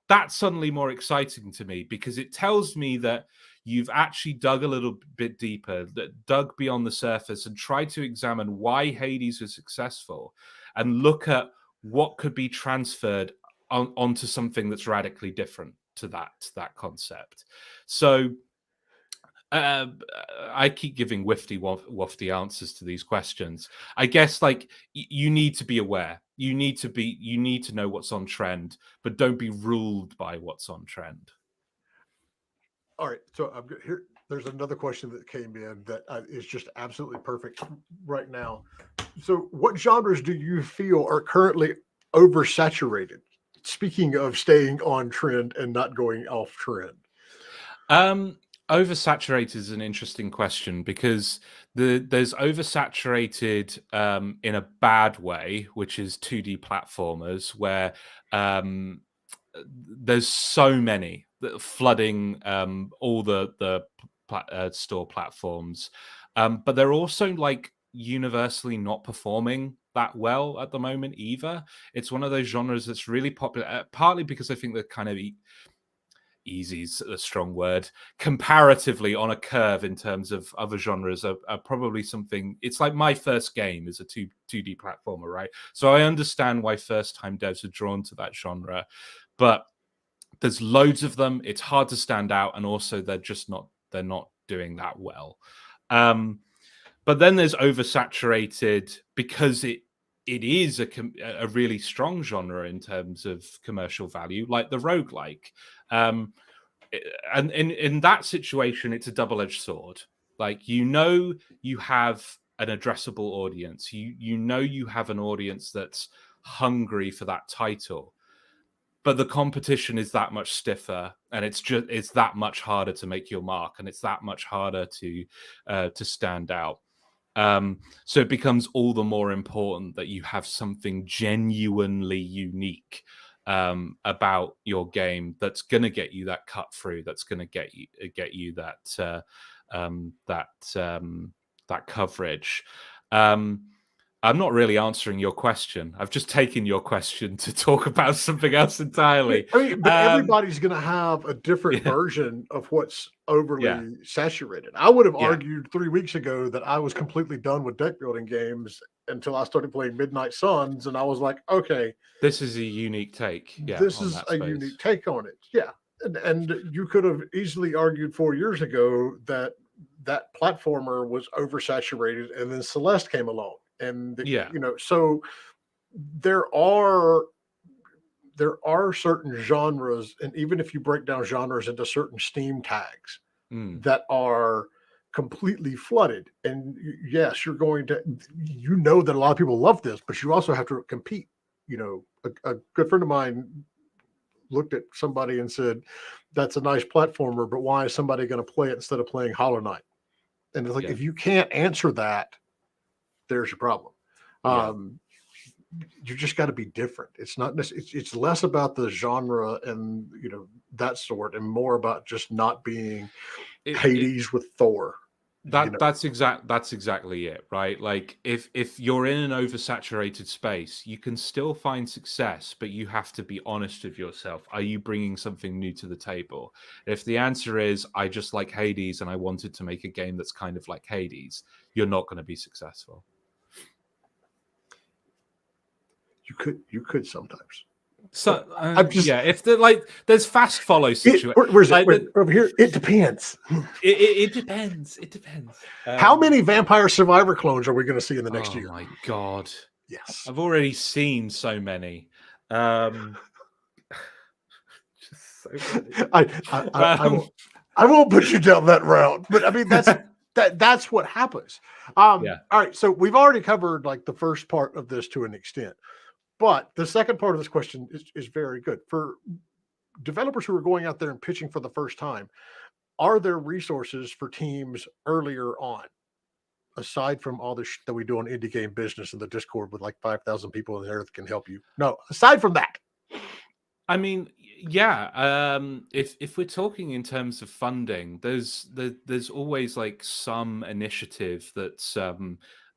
that's suddenly more exciting to me, because it tells me that you've actually dug a little bit deeper, that dug beyond the surface and tried to examine why Hades was successful and look at what could be transferred onto something that's radically different to that concept. So I keep giving wafty answers to these questions. I guess, like, you need to be aware. You need to know what's on trend, but don't be ruled by what's on trend.
All right. So I'm here. There's another question that came in that is just absolutely perfect right now. So what genres do you feel are currently oversaturated? Speaking of staying on trend and not going off trend.
Oversaturated is an interesting question, because there's oversaturated in a bad way, which is 2D platformers, where there's so many flooding all the store platforms, but they're also, like, universally not performing that well at the moment either. It's one of those genres that's really popular, partly because I think they're kind of easy is a strong word, comparatively on a curve in terms of other genres are probably something. It's like my first game is a 2D platformer, right? So I understand why first time devs are drawn to that genre, but there's loads of them. It's hard to stand out, and also they're not doing that well. But then there's oversaturated because it is a really strong genre in terms of commercial value, like the roguelike. And in that situation, it's a double-edged sword. Like, you have an addressable audience. You know you have an audience that's hungry for that title, but the competition is that much stiffer, and it's that much harder to make your mark, and it's that much harder to stand out. So it becomes all the more important that you have something genuinely unique about your game that's going to get you that cut through, that's going to get you that that coverage. I'm not really answering your question. I've just taken your question to talk about something else entirely.
I mean, but everybody's going to have a different version of what's overly saturated. I would have argued 3 weeks ago that I was completely done with deck building games until I started playing Midnight Suns, and I was like, okay,
this is a unique take. Yeah,
this is a unique take on it. Yeah, and you could have easily argued 4 years ago that that platformer was oversaturated, and then Celeste came along. And so there are certain genres, and even if you break down genres into certain Steam tags that are completely flooded. And yes, you're going to, that a lot of people love this, but you also have to compete. A good friend of mine looked at somebody and said, "That's a nice platformer, but why is somebody going to play it instead of playing Hollow Knight?" And it's like, if you can't answer that, there's your problem. You just got to be different. It's not it's less about the genre and that sort, and more about just not being Hades with Thor.
That's exactly it, right? Like if you're in an oversaturated space, you can still find success, but you have to be honest with yourself. Are you bringing something new to the table? If the answer is I just like Hades and I wanted to make a game that's kind of like Hades, you're not going to be successful.
You could sometimes.
So if there's fast follow situation.
Where's it? Over here. It depends.
It depends. It depends.
How many Vampire Survivor clones are we going to see in the next year?
Oh my god!
Yes,
I've already seen so many. Just so many.
I won't put you down that route, but I mean that's what happens. All right, so we've already covered like the first part of this to an extent. But the second part of this question is very good. For developers who are going out there and pitching for the first time, are there resources for teams earlier on, aside from all the that we do on Indie Game Business and the Discord with like 5,000 people in there that can help you? No, aside from that.
I mean, yeah. If we're talking in terms of funding, there's always like some initiative that's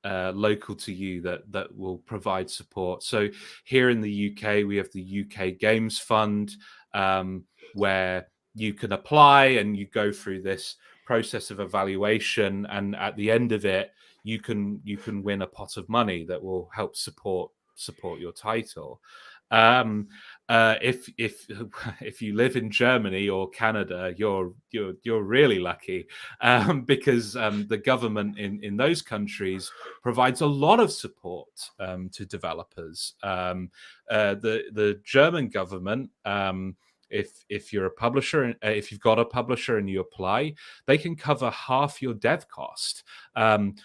local to you that will provide support. So here in the UK, we have the UK Games Fund, where you can apply and you go through this process of evaluation, and at the end of it, you can win a pot of money that will help support your title. If you live in Germany or Canada, you're really lucky, because the government in those countries provides a lot of support to developers. The German government, if you're a publisher, if you've got a publisher and you apply, they can cover half your dev cost,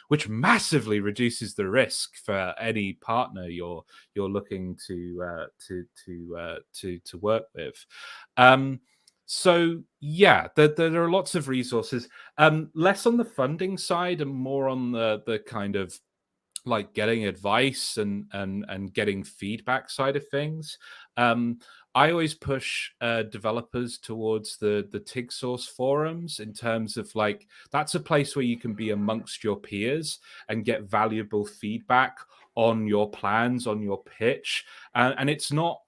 which massively reduces the risk for any partner you're looking to work with. So yeah, there are lots of resources, less on the funding side and more on the kind of like getting advice and getting feedback side of things. I always push developers towards the TIG Source forums, in terms of like, that's a place where you can be amongst your peers and get valuable feedback on your plans, on your pitch. And it's not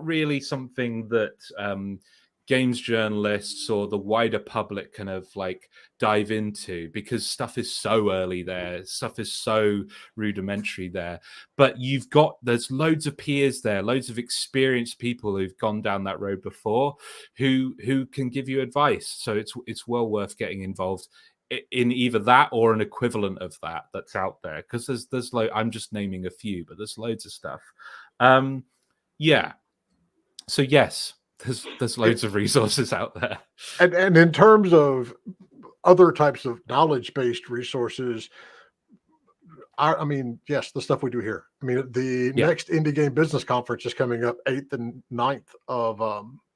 really something that games journalists or the wider public kind of like dive into, because stuff is so early there, stuff is so rudimentary there. But there's loads of peers there, loads of experienced people who've gone down that road before, who can give you advice. So it's well worth getting involved in either that or an equivalent of that's out there, because there's I'm just naming a few, but there's loads of stuff. So yes, there's loads of resources out there.
And in terms of other types of knowledge-based resources, I mean, yes, the stuff we do here. I mean, the
Yeah.
next Indie Game Business Conference is coming up 8th and 9th of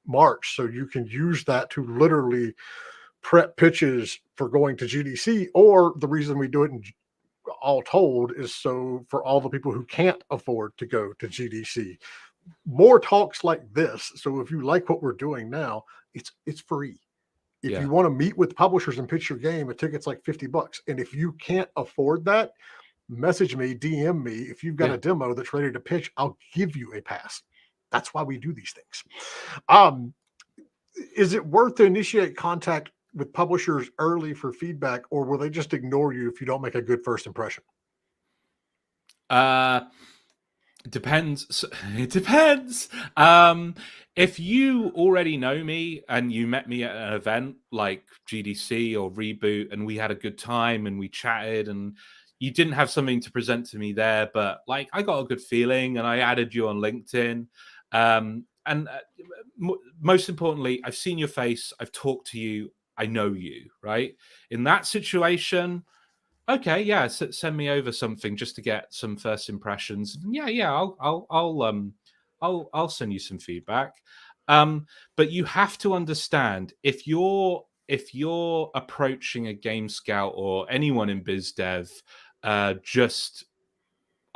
March. So you can use that to literally prep pitches for going to GDC, or the reason we do it in all told is so for all the people who can't afford to go to GDC. More talks like this. So if you like what we're doing now, it's free. If
Yeah.
you want to meet with publishers and pitch your game, a ticket's like $50. And if you can't afford that, message me, DM me. If you've got
Yeah.
a demo that's ready to pitch, I'll give you a pass. That's why we do these things. Is it worth to initiate contact with publishers early for feedback, or will they just ignore you if you don't make a good first impression?
It depends. It depends. If you already know me and you met me at an event like GDC or Reboot and we had a good time and we chatted and you didn't have something to present to me there, but like I got a good feeling and I added you on LinkedIn. Most importantly, I've seen your face, I've talked to you, I know you, right? In that situation, okay, yeah, send me over something just to get some first impressions. Yeah, I'll send you some feedback. But you have to understand if you're approaching a game scout or anyone in biz dev just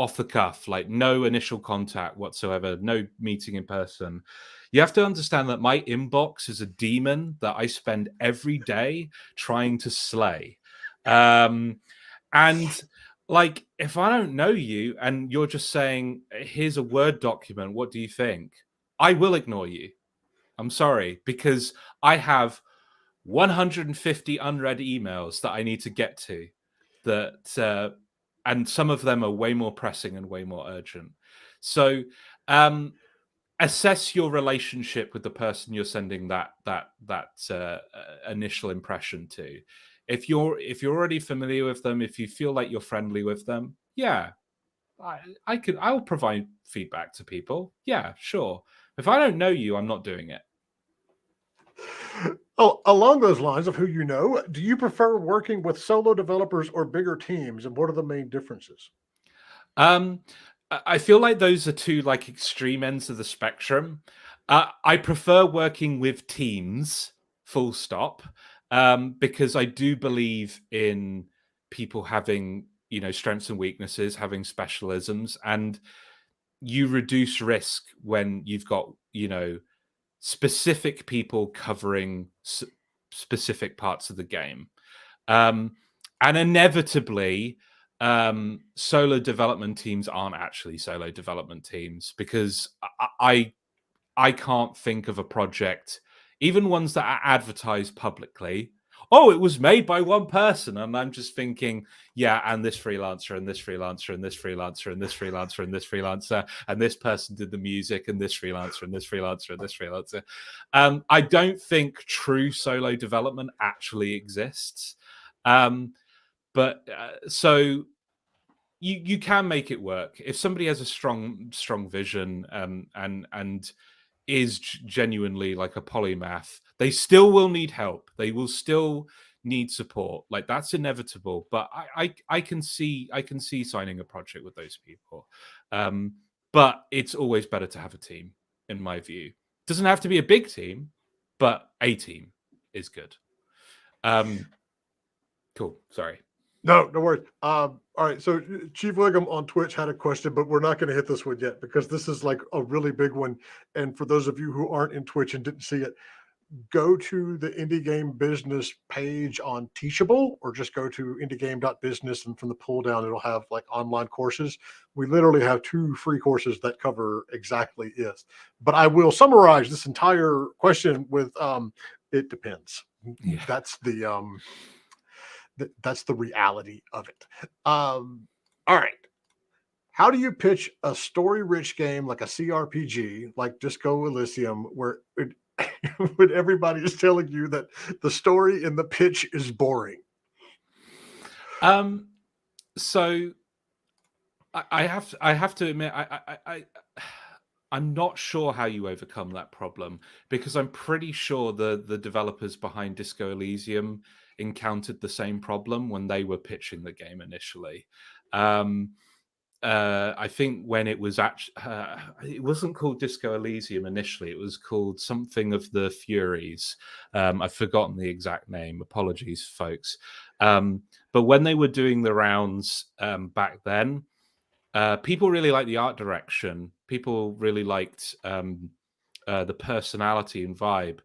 off the cuff, like no initial contact whatsoever, no meeting in person, you have to understand that my inbox is a demon that I spend every day trying to slay. And like, if I don't know you and you're just saying, here's a Word document, what do you think? I will ignore you. I'm sorry, because I have 150 unread emails that I need to get to that, and some of them are way more pressing and way more urgent. So, assess your relationship with the person you're sending that initial impression to. If you're already familiar with them, if you feel like you're friendly with them, yeah, I'll provide feedback to people. Yeah, sure. If I don't know you, I'm not doing it.
Oh, along those lines of who you know, do you prefer working with solo developers or bigger teams, and what are the main differences?
I feel like those are two like extreme ends of the spectrum. I prefer working with teams, full stop, because I do believe in people having, strengths and weaknesses, having specialisms, and you reduce risk when you've got, specific people covering specific parts of the game. And inevitably, solo development teams aren't actually solo development teams, because I can't think of a project, even ones that are advertised publicly. Oh, it was made by one person, and I'm just thinking, yeah, and this freelancer, and this freelancer, and this freelancer, and this freelancer, and this freelancer, and this person did the music, and this freelancer, and this freelancer, and this freelancer. I don't think true solo development actually exists. So you can make it work if somebody has a strong vision, and is genuinely like a polymath. They still will need help. They will still need support. Like, that's inevitable. But I can see signing a project with those people. But it's always better to have a team, in my view. Doesn't have to be a big team, but a team is good. Cool. Sorry.
No worries. All right. So Chief Wiggum on Twitch had a question, but we're not going to hit this one yet because this is like a really big one. And for those of you who aren't in Twitch and didn't see it, go to the Indie Game Business page on Teachable, or just go to indiegame.business, and from the pull down, it'll have like online courses. We literally have 2 free courses that cover exactly this. But I will summarize this entire question with it depends.
Yeah.
That's the reality of it. All right. How do you pitch a story-rich game like a CRPG, like Disco Elysium, where when everybody is telling you that the story in the pitch is boring?
So I have to admit, I'm not sure how you overcome that problem, because I'm pretty sure the developers behind Disco Elysium encountered the same problem when they were pitching the game initially. I think when it was actually, it wasn't called Disco Elysium initially. It was called something of the Furies. I've forgotten the exact name. Apologies, folks. But when they were doing the rounds back then, people really liked the art direction. People really liked the personality and vibe.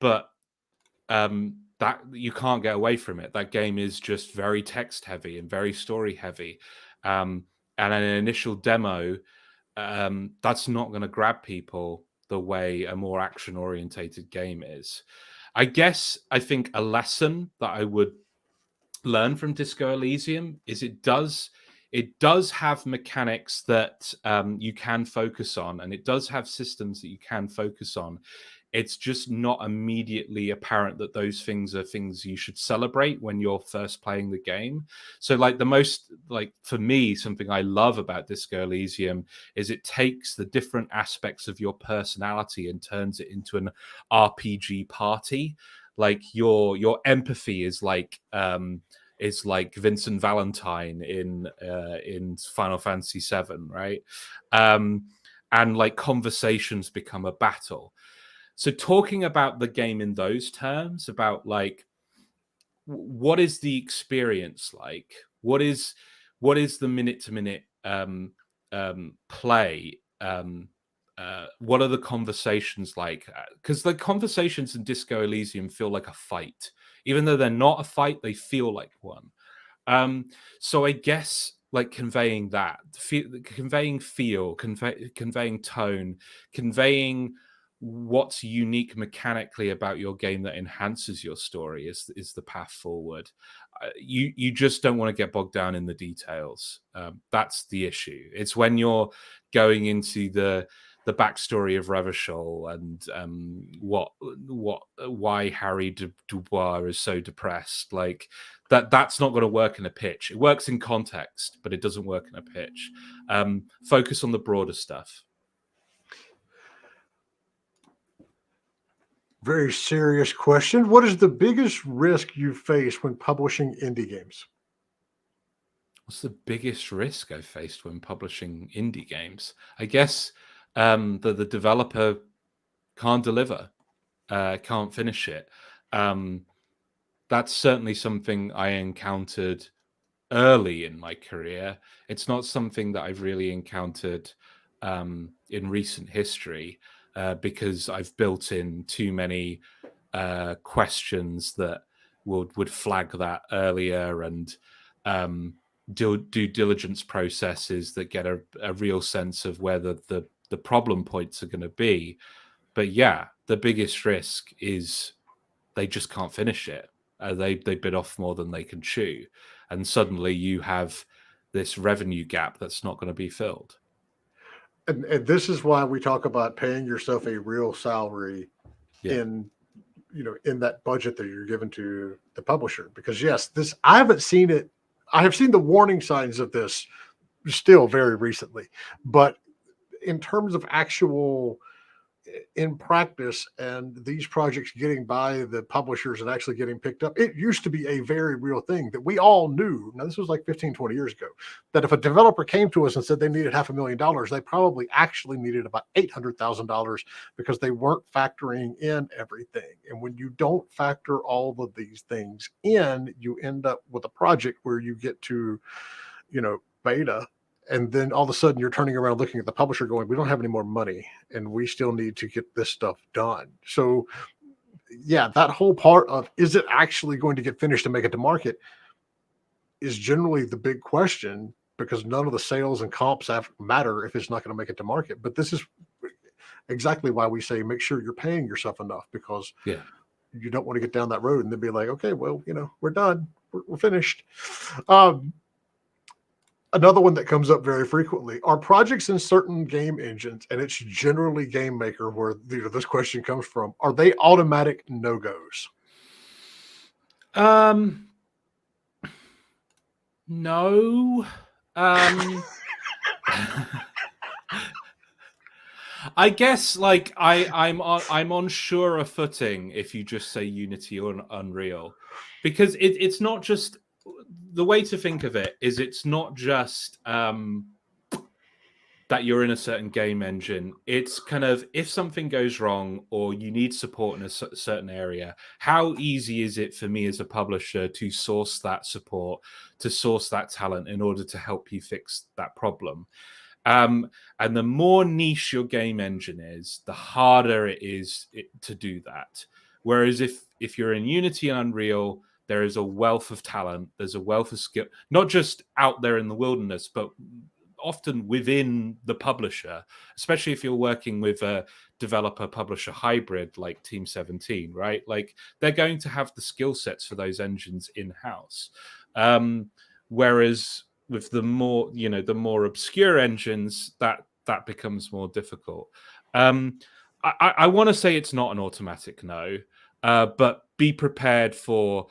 But that you can't get away from it. That game is just very text heavy and very story heavy. And an initial demo, that's not going to grab people the way a more action orientated game is. I think a lesson that I would learn from Disco Elysium is it does have mechanics that you can focus on, and it does have systems that you can focus on. It's just not immediately apparent that those things are things you should celebrate when you're first playing the game. So for me, something I love about Disco Elysium is it takes the different aspects of your personality and turns it into an RPG party. Like your empathy is like Vincent Valentine in Final Fantasy VII, right? And like conversations become a battle. So talking about the game in those terms, about like what is the experience like? What is the minute to minute play? What are the conversations like? Because the conversations in Disco Elysium feel like a fight, even though they're not a fight. They feel like one. So I guess like conveying that, conveying feel, conveying tone, conveying what's unique mechanically about your game that enhances your story is the path forward. You just don't want to get bogged down in the details. That's the issue. It's when you're going into the backstory of Revachol and why Harry Dubois is so depressed. Like that's not going to work in a pitch. It works in context, but it doesn't work in a pitch. Focus on the broader stuff.
Very serious question. What is the biggest risk you face when publishing indie games?
What's the biggest risk I've faced when publishing indie games? I guess that the developer can't deliver, can't finish it. That's certainly something I encountered early in my career. It's not something that I've really encountered in recent history. Because I've built in too many questions that would flag that earlier, and due diligence processes that get a real sense of where the problem points are going to be. But yeah, the biggest risk is they just can't finish it. They bit off more than they can chew, and suddenly you have this revenue gap that's not going to be filled.
And this is why we talk about paying yourself a real salary in that budget that you're given to the publisher. Because yes, I haven't seen it. I have seen the warning signs of this still very recently, but in terms of actual in practice and these projects getting by the publishers and actually getting picked up, it used to be a very real thing that we all knew. Now, this was like 15, 20 years ago, that if a developer came to us and said they needed $500,000, they probably actually needed about $800,000 because they weren't factoring in everything. And when you don't factor all of these things in, you end up with a project where you get to, beta. And then all of a sudden you're turning around looking at the publisher going, we don't have any more money and we still need to get this stuff done. So yeah, that whole part of, is it actually going to get finished and make it to market, is generally the big question, because none of the sales and comps matter if it's not going to make it to market. But this is exactly why we say, make sure you're paying yourself enough, because you don't want to get down that road and then be like, okay, well, we're done. We're finished. Another one that comes up very frequently are projects in certain game engines, and it's generally Game Maker where this question comes from. Are they automatic no-goes?
No. I guess like I'm on surer footing if you just say Unity or Unreal, because it's not just the way to think of it is it's not just that you're in a certain game engine. It's kind of, if something goes wrong or you need support in a certain area, how easy is it for me as a publisher to source that support, to source that talent in order to help you fix that problem? And the more niche your game engine is, the harder it is to do that. Whereas if you're in Unity and Unreal, there is a wealth of talent, there's a wealth of skill, not just out there in the wilderness, but often within the publisher, especially if you're working with a developer-publisher hybrid like Team 17, right? Like, they're going to have the skill sets for those engines in-house. Whereas with the more, the more obscure engines, that becomes more difficult. I want to say it's not an automatic no, but be prepared for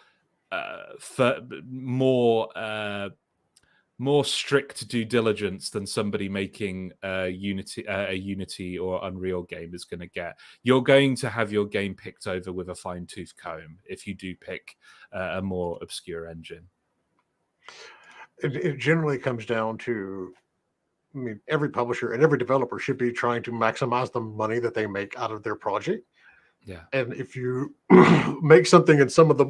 more strict due diligence than somebody making a Unity or Unreal game is going to get. You're going to have your game picked over with a fine-tooth comb if you do pick a more obscure engine.
It generally comes down to, I mean, every publisher and every developer should be trying to maximize the money that they make out of their project.
Yeah.
And if you make something in some of the,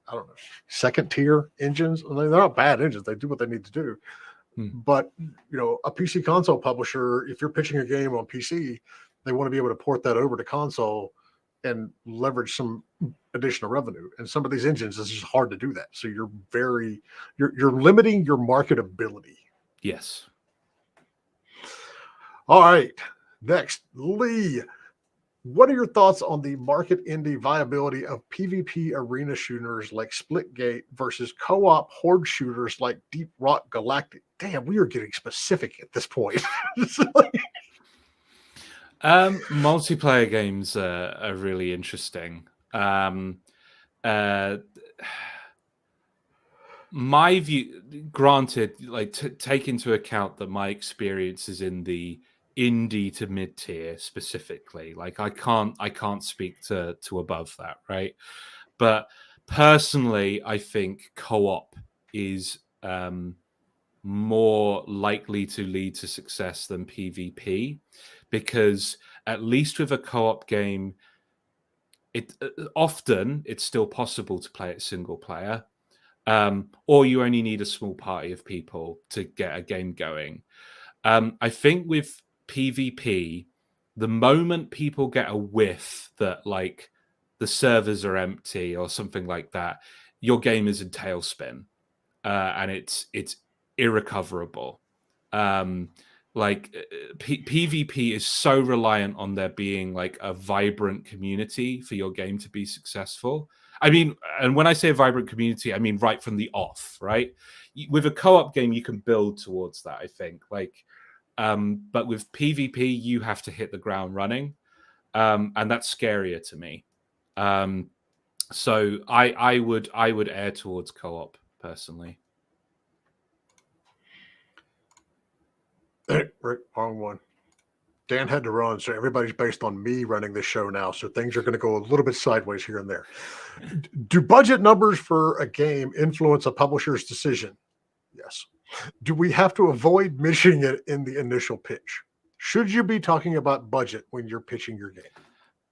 I don't know, second tier engines, they're not bad engines. They do what they need to do. But, a PC console publisher, if you're pitching a game on PC, they want to be able to port that over to console and leverage some additional revenue. And some of these engines, it's just hard to do that. So you're limiting your marketability.
Yes.
All right. Next, Lee. What are your thoughts on the market indie viability of PvP arena shooters like Splitgate versus co-op horde shooters like Deep Rock Galactic? Damn, we are getting specific at this point.
Multiplayer games are really interesting. My view, granted, like take into account that my experience is in the indie to mid tier specifically. Like I can't speak to above that, right? But personally, I think co-op is more likely to lead to success than PvP, because at least with a co-op game, often it's still possible to play it single player, or you only need a small party of people to get a game going. I think with PvP, the moment people get a whiff that like the servers are empty or something like that, your game is in tailspin, and it's irrecoverable. PvP is so reliant on there being like a vibrant community for your game to be successful. I mean, and when I say a vibrant community, I mean right from the off, right? With a co-op game, you can build towards that, I think. But with PvP, you have to hit the ground running, and that's scarier to me. So I would err towards co-op personally.
Rick, wrong one. Dan had to run, so everybody's based on me running this show now. So things are going to go a little bit sideways here and there. Do budget numbers for a game influence a publisher's decision? Yes. Do we have to avoid mentioning it in the initial pitch? Should you be talking about budget when you're pitching your game?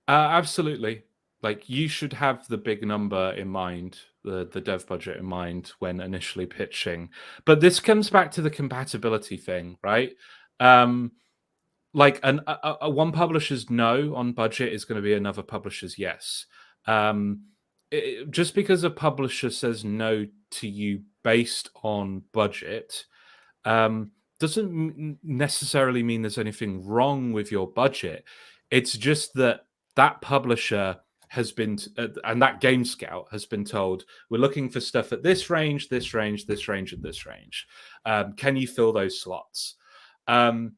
Absolutely. Like, you should have the big number in mind, the dev budget in mind when initially pitching. But this comes back to the compatibility thing, right? Like one publisher's no on budget is going to be another publisher's yes. Just because a publisher says no to you based on budget doesn't necessarily mean there's anything wrong with your budget. It's just that publisher has been, and that game scout has been told, we're looking for stuff at this range, this range, this range, and this range. Can you fill those slots? And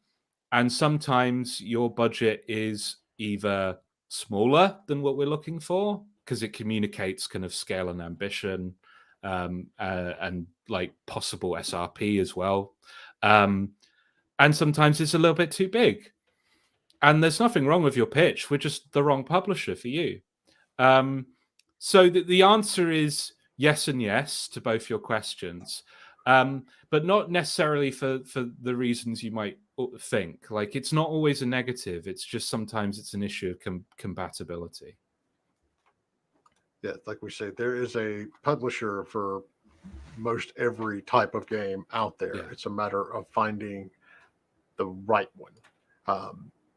sometimes your budget is either smaller than what we're looking for because it communicates kind of scale and ambition, and like possible SRP as well. And sometimes it's a little bit too big. And there's nothing wrong with your pitch. We're just the wrong publisher for you. So the answer is yes and yes to both your questions, but not necessarily for the reasons you might think. Like, it's not always a negative. It's just sometimes it's an issue of compatibility.
Yeah, like we say, there is a publisher for most every type of game out there.
Yeah.
It's a matter of finding the right one.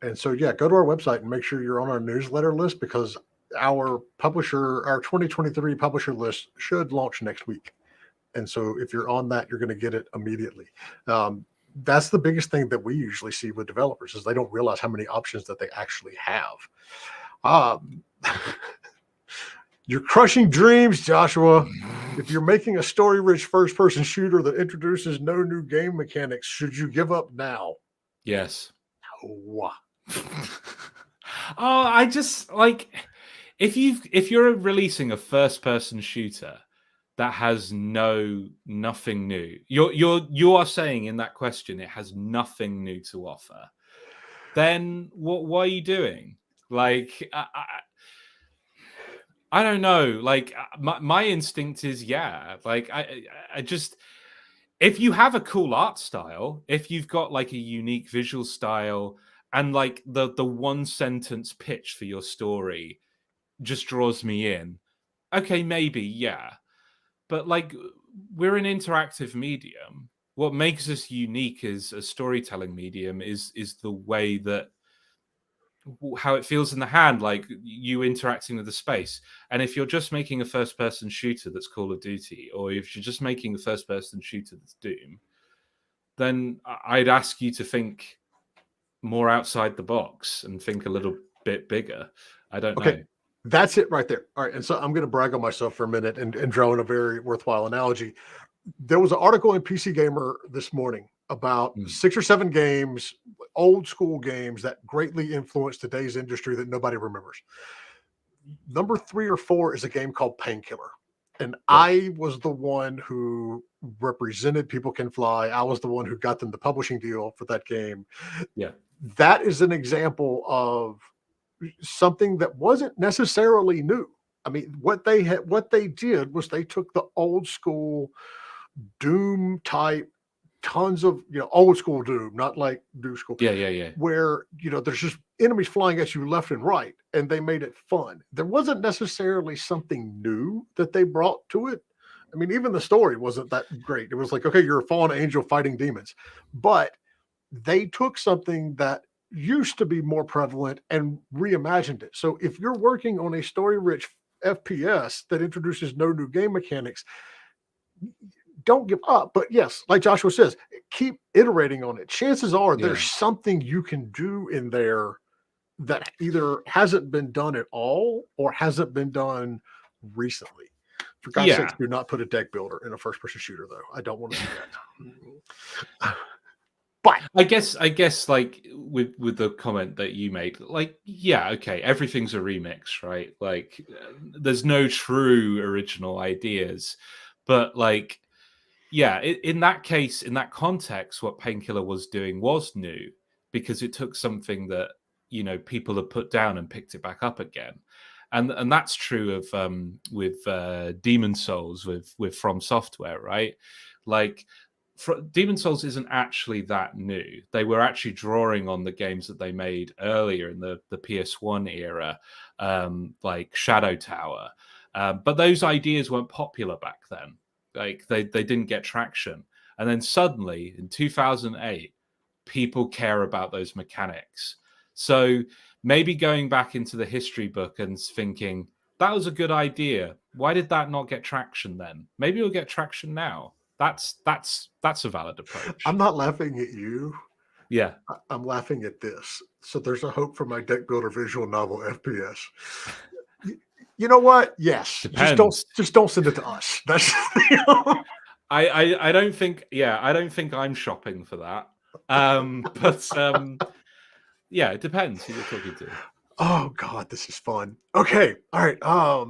And so, yeah, go to our website and make sure you're on our newsletter list, because our 2023 publisher list should launch next week. And so if you're on that, you're going to get it immediately. That's the biggest thing that we usually see with developers, is they don't realize how many options that they actually have. You're crushing dreams, Joshua. If you're making a story-rich first-person shooter that introduces no new game mechanics, should you give up now?
Yes.
No.
I just like, if you're releasing a first-person shooter that has nothing new, you are saying in that question it has nothing new to offer, then what are you doing? Like, I don't know. Like, my instinct is, yeah. Like, I just, if you have a cool art style, if you've got like a unique visual style, and like the one sentence pitch for your story just draws me in, okay, maybe, yeah. But like, we're an interactive medium. What makes us unique as a storytelling medium is the way that, how it feels in the hand, like you interacting with the space. And if you're just making a first person shooter that's Call of Duty, or if you're just making a first person shooter that's Doom, then I'd ask you to think more outside the box and think a little bit bigger. I don't know.
That's it right there. All right. And so I'm going to brag on myself for a minute and draw in a very worthwhile analogy. There was an article in PC Gamer this morning about 6 or 7 games, old school games that greatly influenced today's industry that nobody remembers. Number 3 or 4 is a game called Painkiller. And I was the one who represented People Can Fly. I was the one who got them the publishing deal for that game.
Yeah.
That is an example of something that wasn't necessarily new. I mean, what they did was they took the old school Doom type, tons of, old school Doom, not like new school.
Yeah.
Where, there's just enemies flying at you left and right, and they made it fun. There wasn't necessarily something new that they brought to it. I mean, even the story wasn't that great. It was like, okay, you're a fallen angel fighting demons. But they took something that used to be more prevalent and reimagined it. So if you're working on a story-rich FPS that introduces no new game mechanics, don't give up. But yes, like Joshua says, keep iterating on it. Chances are there's something you can do in there that either hasn't been done at all or hasn't been done recently. For God's sakes, do not put a deck builder in a first-person shooter, though. I don't want to do that. But
I guess like with the comment that you made, like, yeah, okay, everything's a remix, right? Like, there's no true original ideas, but like, yeah, in that case, in that context, what Painkiller was doing was new, because it took something that, people had put down and picked it back up again. And that's true of with Demon Souls with From Software, right? Like, Demon Souls isn't actually that new. They were actually drawing on the games that they made earlier in the PS1 era, like Shadow Tower. But those ideas weren't popular back then. Like, they didn't get traction. And then suddenly, in 2008, people care about those mechanics. So maybe going back into the history book and thinking, that was a good idea. Why did that not get traction then? Maybe it'll get traction now. That's a valid approach.
I'm not laughing at you.
Yeah.
I'm laughing at this. So there's a hope for my deck builder visual novel FPS. You know what? Yes.
Depends.
Just don't send it to us. That's
I don't think I'm shopping for that. But yeah, it depends who you're talking to.
Oh God, this is fun. Okay. All right. I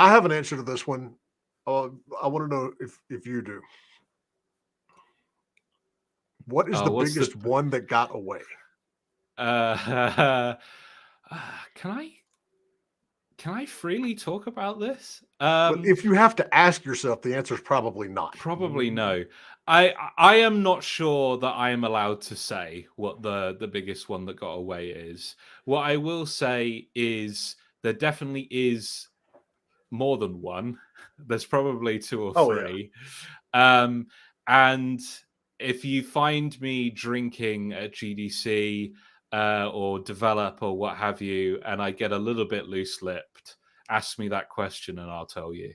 have an answer to this one. I want to know if you do. What is the biggest one that got away?
Can can I freely talk about this?
But if you have to ask yourself, the answer is probably not.
Probably no. I am not sure that I am allowed to say what the biggest one that got away is. What I will say is there definitely is more than one. There's probably two or
Oh, yeah.
three. And if you find me drinking at GDC or develop or what have you, and I get a little bit loose-lipped, ask me that question and I'll tell you.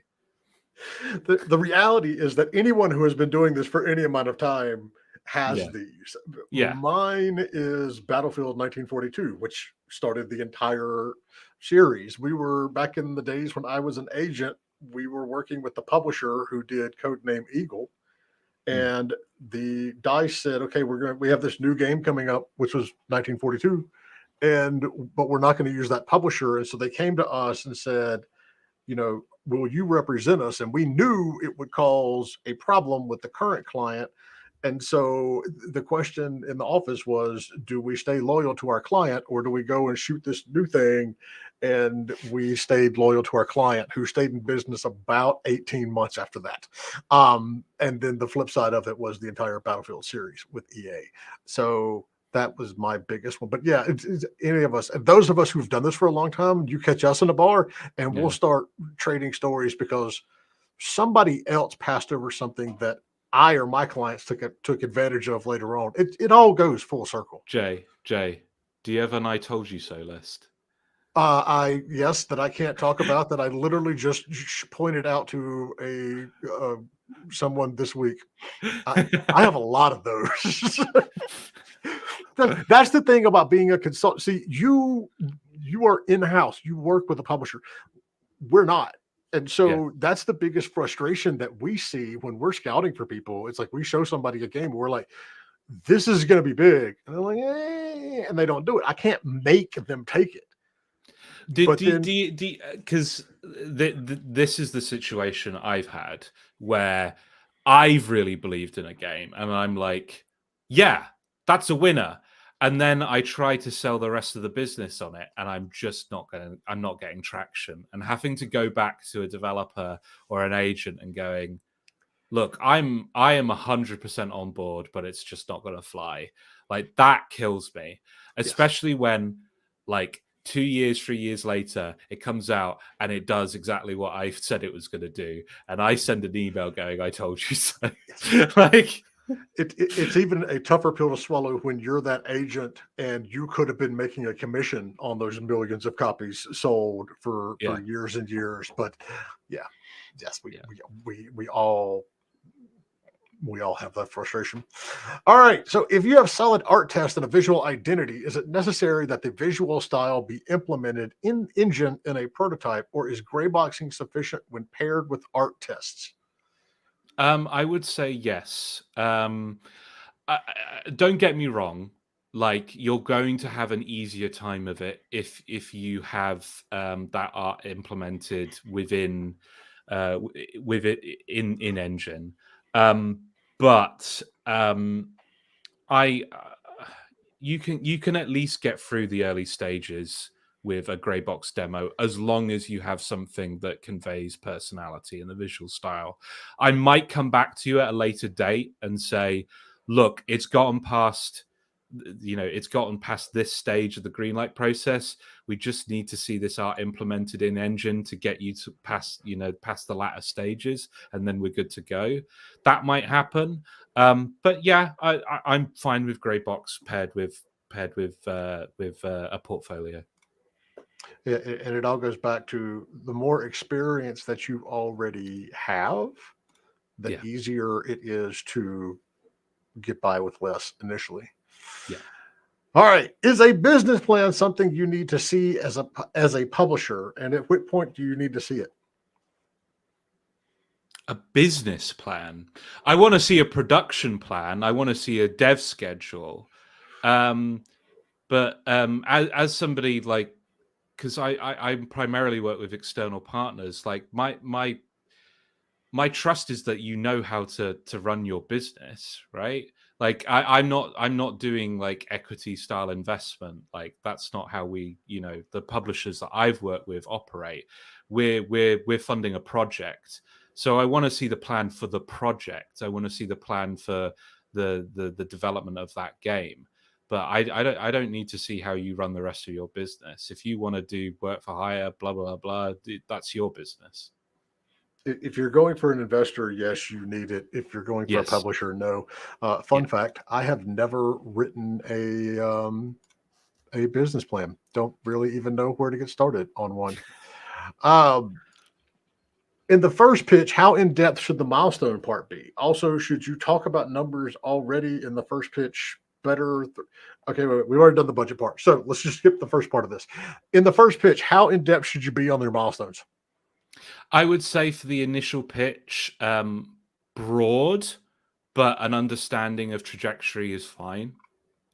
The reality is that anyone who has been doing this for any amount of time has
Yeah.
these.
Yeah.
Mine is Battlefield 1942, which started the entire series. We were back in the days when I was an agent, we were working with the publisher who did Codename Eagle. And the DICE said, okay, we have this new game coming up, which was 1942, but we're not going to use that publisher. And so they came to us and said, will you represent us? And we knew it would cause a problem with the current client. And so the question in the office was, do we stay loyal to our client or do we go and shoot this new thing? And we stayed loyal to our client, who stayed in business about 18 months after that. And then the flip side of it was the entire Battlefield series with EA. So that was my biggest one. But yeah, it's any of us, those of us who've done this for a long time, you catch us in a bar and we'll start trading stories because somebody else passed over something that I or my clients took advantage of later on. It all goes full circle.
Jay, do you have an I told you so list?
Yes, that I can't talk about, that I literally just pointed out to someone this week. I have a lot of those. That's the thing about being a consultant. See, you are in-house. You work with a publisher. We're not. And so that's the biggest frustration that we see when we're scouting for people. It's like we show somebody a game and we're like, this is going to be big. And they're like, and they don't do it. I can't make them take it.
Because this is the situation I've had where I've really believed in a game and I'm like, yeah, that's a winner. And then I try to sell the rest of the business on it, and I'm not getting traction. And having to go back to a developer or an agent and going, look, I am 100% on board, but it's just not going to fly. Like that kills me, especially when like 2 years, 3 years later, it comes out and it does exactly what I said it was going to do. And I send an email going, I told you so. Like,
it's even a tougher pill to swallow when you're that agent and you could have been making a commission on those millions of copies sold for years and years. But we all have that frustration. All right. So if you have solid art tests and a visual identity, is it necessary that the visual style be implemented in engine in a prototype, or is gray boxing sufficient when paired with art tests?
I would say yes. Don't get me wrong. Like you're going to have an easier time of it if you have that art implemented within with it in engine. But you can at least get through the early stages with a grey box demo, as long as you have something that conveys personality and the visual style. I might come back to you at a later date and say, look, it's gotten past this stage of the green light process. We just need to see this art implemented in engine to get you to past the latter stages, and then we're good to go. That might happen. But yeah, I'm fine with grey box paired with a portfolio.
Yeah, and it all goes back to the more experience that you already have, the easier it is to get by with less initially.
Yeah.
All right. Is a business plan something you need to see as a publisher, and at what point do you need to see it?
A business plan. I want to see a production plan. I want to see a dev schedule. But as somebody like, because I primarily work with external partners, like my trust is that you know how to run your business, right? Like I'm not doing like equity style investment. Like that's not how we, the publishers that I've worked with operate. We're funding a project. So I want to see the plan for the project. I want to see the plan for the development of that game. But I don't need to see how you run the rest of your business. If you want to do work for hire, blah blah blah, that's your business.
If you're going for an investor, yes, you need it. If you're going for a
Yes.
publisher, no. Fun fact: I have never written a business plan. Don't really even know where to get started on one. In the first pitch, how in depth should the milestone part be? Also, should you talk about numbers already in the first pitch? Better. Okay, wait, we've already done the budget part, so let's just skip the first part of this. In the first pitch, how in depth should you be on your milestones?
I would say for the initial pitch, broad, but an understanding of trajectory is fine.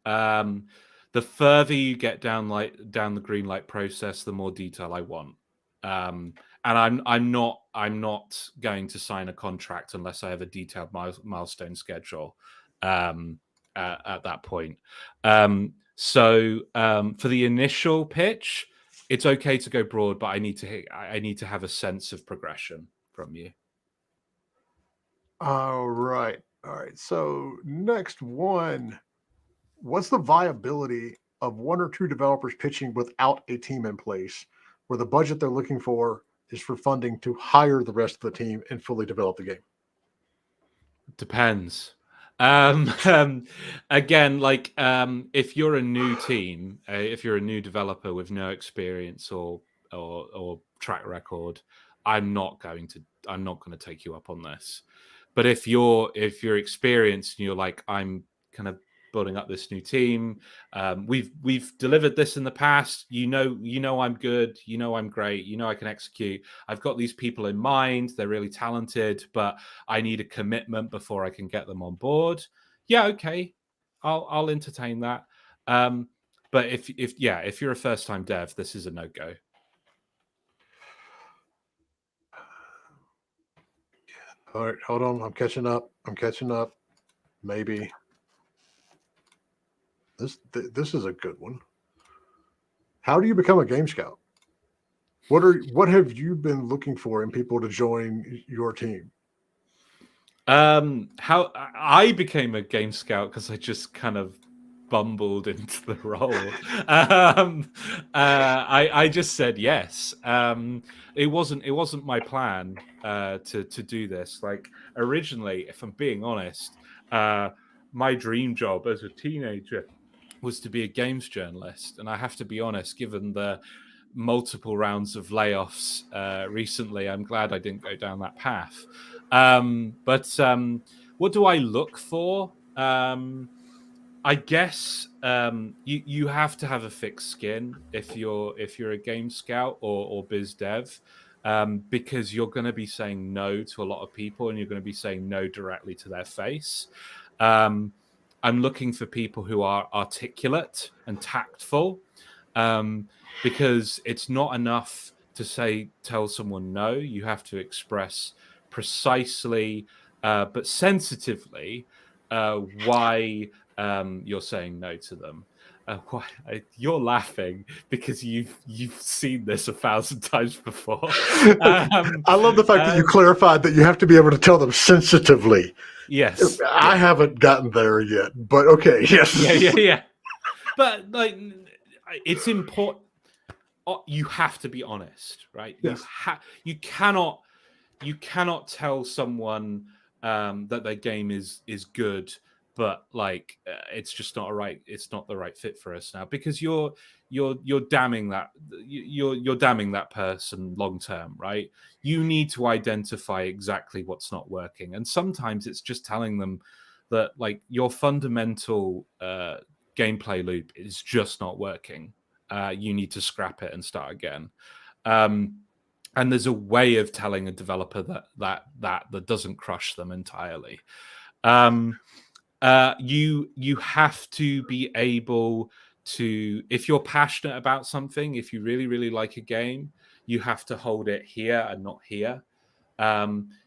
The further you get down the green light process, the more detail I want. And I'm not going to sign a contract unless I have a detailed milestone schedule at that point. So for the initial pitch, it's okay to go broad, but I need to have a sense of progression from you.
All right. So next one, what's the viability of one or two developers pitching without a team in place, where the budget they're looking for is for funding to hire the rest of the team and fully develop the game?
Depends. Again, like if you're a new team, if you're a new developer with no experience or track record, I'm not going to take you up on this. But if you're experienced and you're like, I'm kind of building up this new team, we've delivered this in the past, I'm good, I'm great, I can execute, I've got these people in mind, they're really talented, but I need a commitment before I can get them on board. Yeah, okay, I'll entertain that. But if you're a first time dev, this is a no-go.
All right, hold on, I'm catching up. Maybe this is a good one. How do you become a game scout? What have you been looking for in people to join your team?
How I became a game scout because I just kind of bumbled into the role. I just said yes. It wasn't my plan to do this. Like originally, if I'm being honest, my dream job as a teenager was to be a games journalist, and I have to be honest, given the multiple rounds of layoffs recently, I'm glad I didn't go down that path. But what do I look for? I guess you have to have a thick skin if you're a game scout or biz dev, because you're going to be saying no to a lot of people, and you're going to be saying no directly to their face. I'm looking for people who are articulate and tactful, because it's not enough to tell someone no. You have to express precisely but sensitively why you're saying no to them. You're laughing because you've seen this 1,000 times before.
I love the fact that you clarified that you have to be able to tell them sensitively.
Yes,
I haven't gotten there yet, but okay, yes,
yeah. But like, it's important. You have to be honest, right?
Yes.
You cannot tell someone that their game is good, but like it's just not it's not the right fit for us now, because you're damning that you're damning that person long term, right? You need to identify exactly what's not working, and sometimes it's just telling them that like your fundamental gameplay loop is just not working. You need to scrap it and start again. And there's a way of telling a developer that doesn't crush them entirely. You have to be able to, if you're passionate about something, if you really, really like a game, you have to hold it here and not here,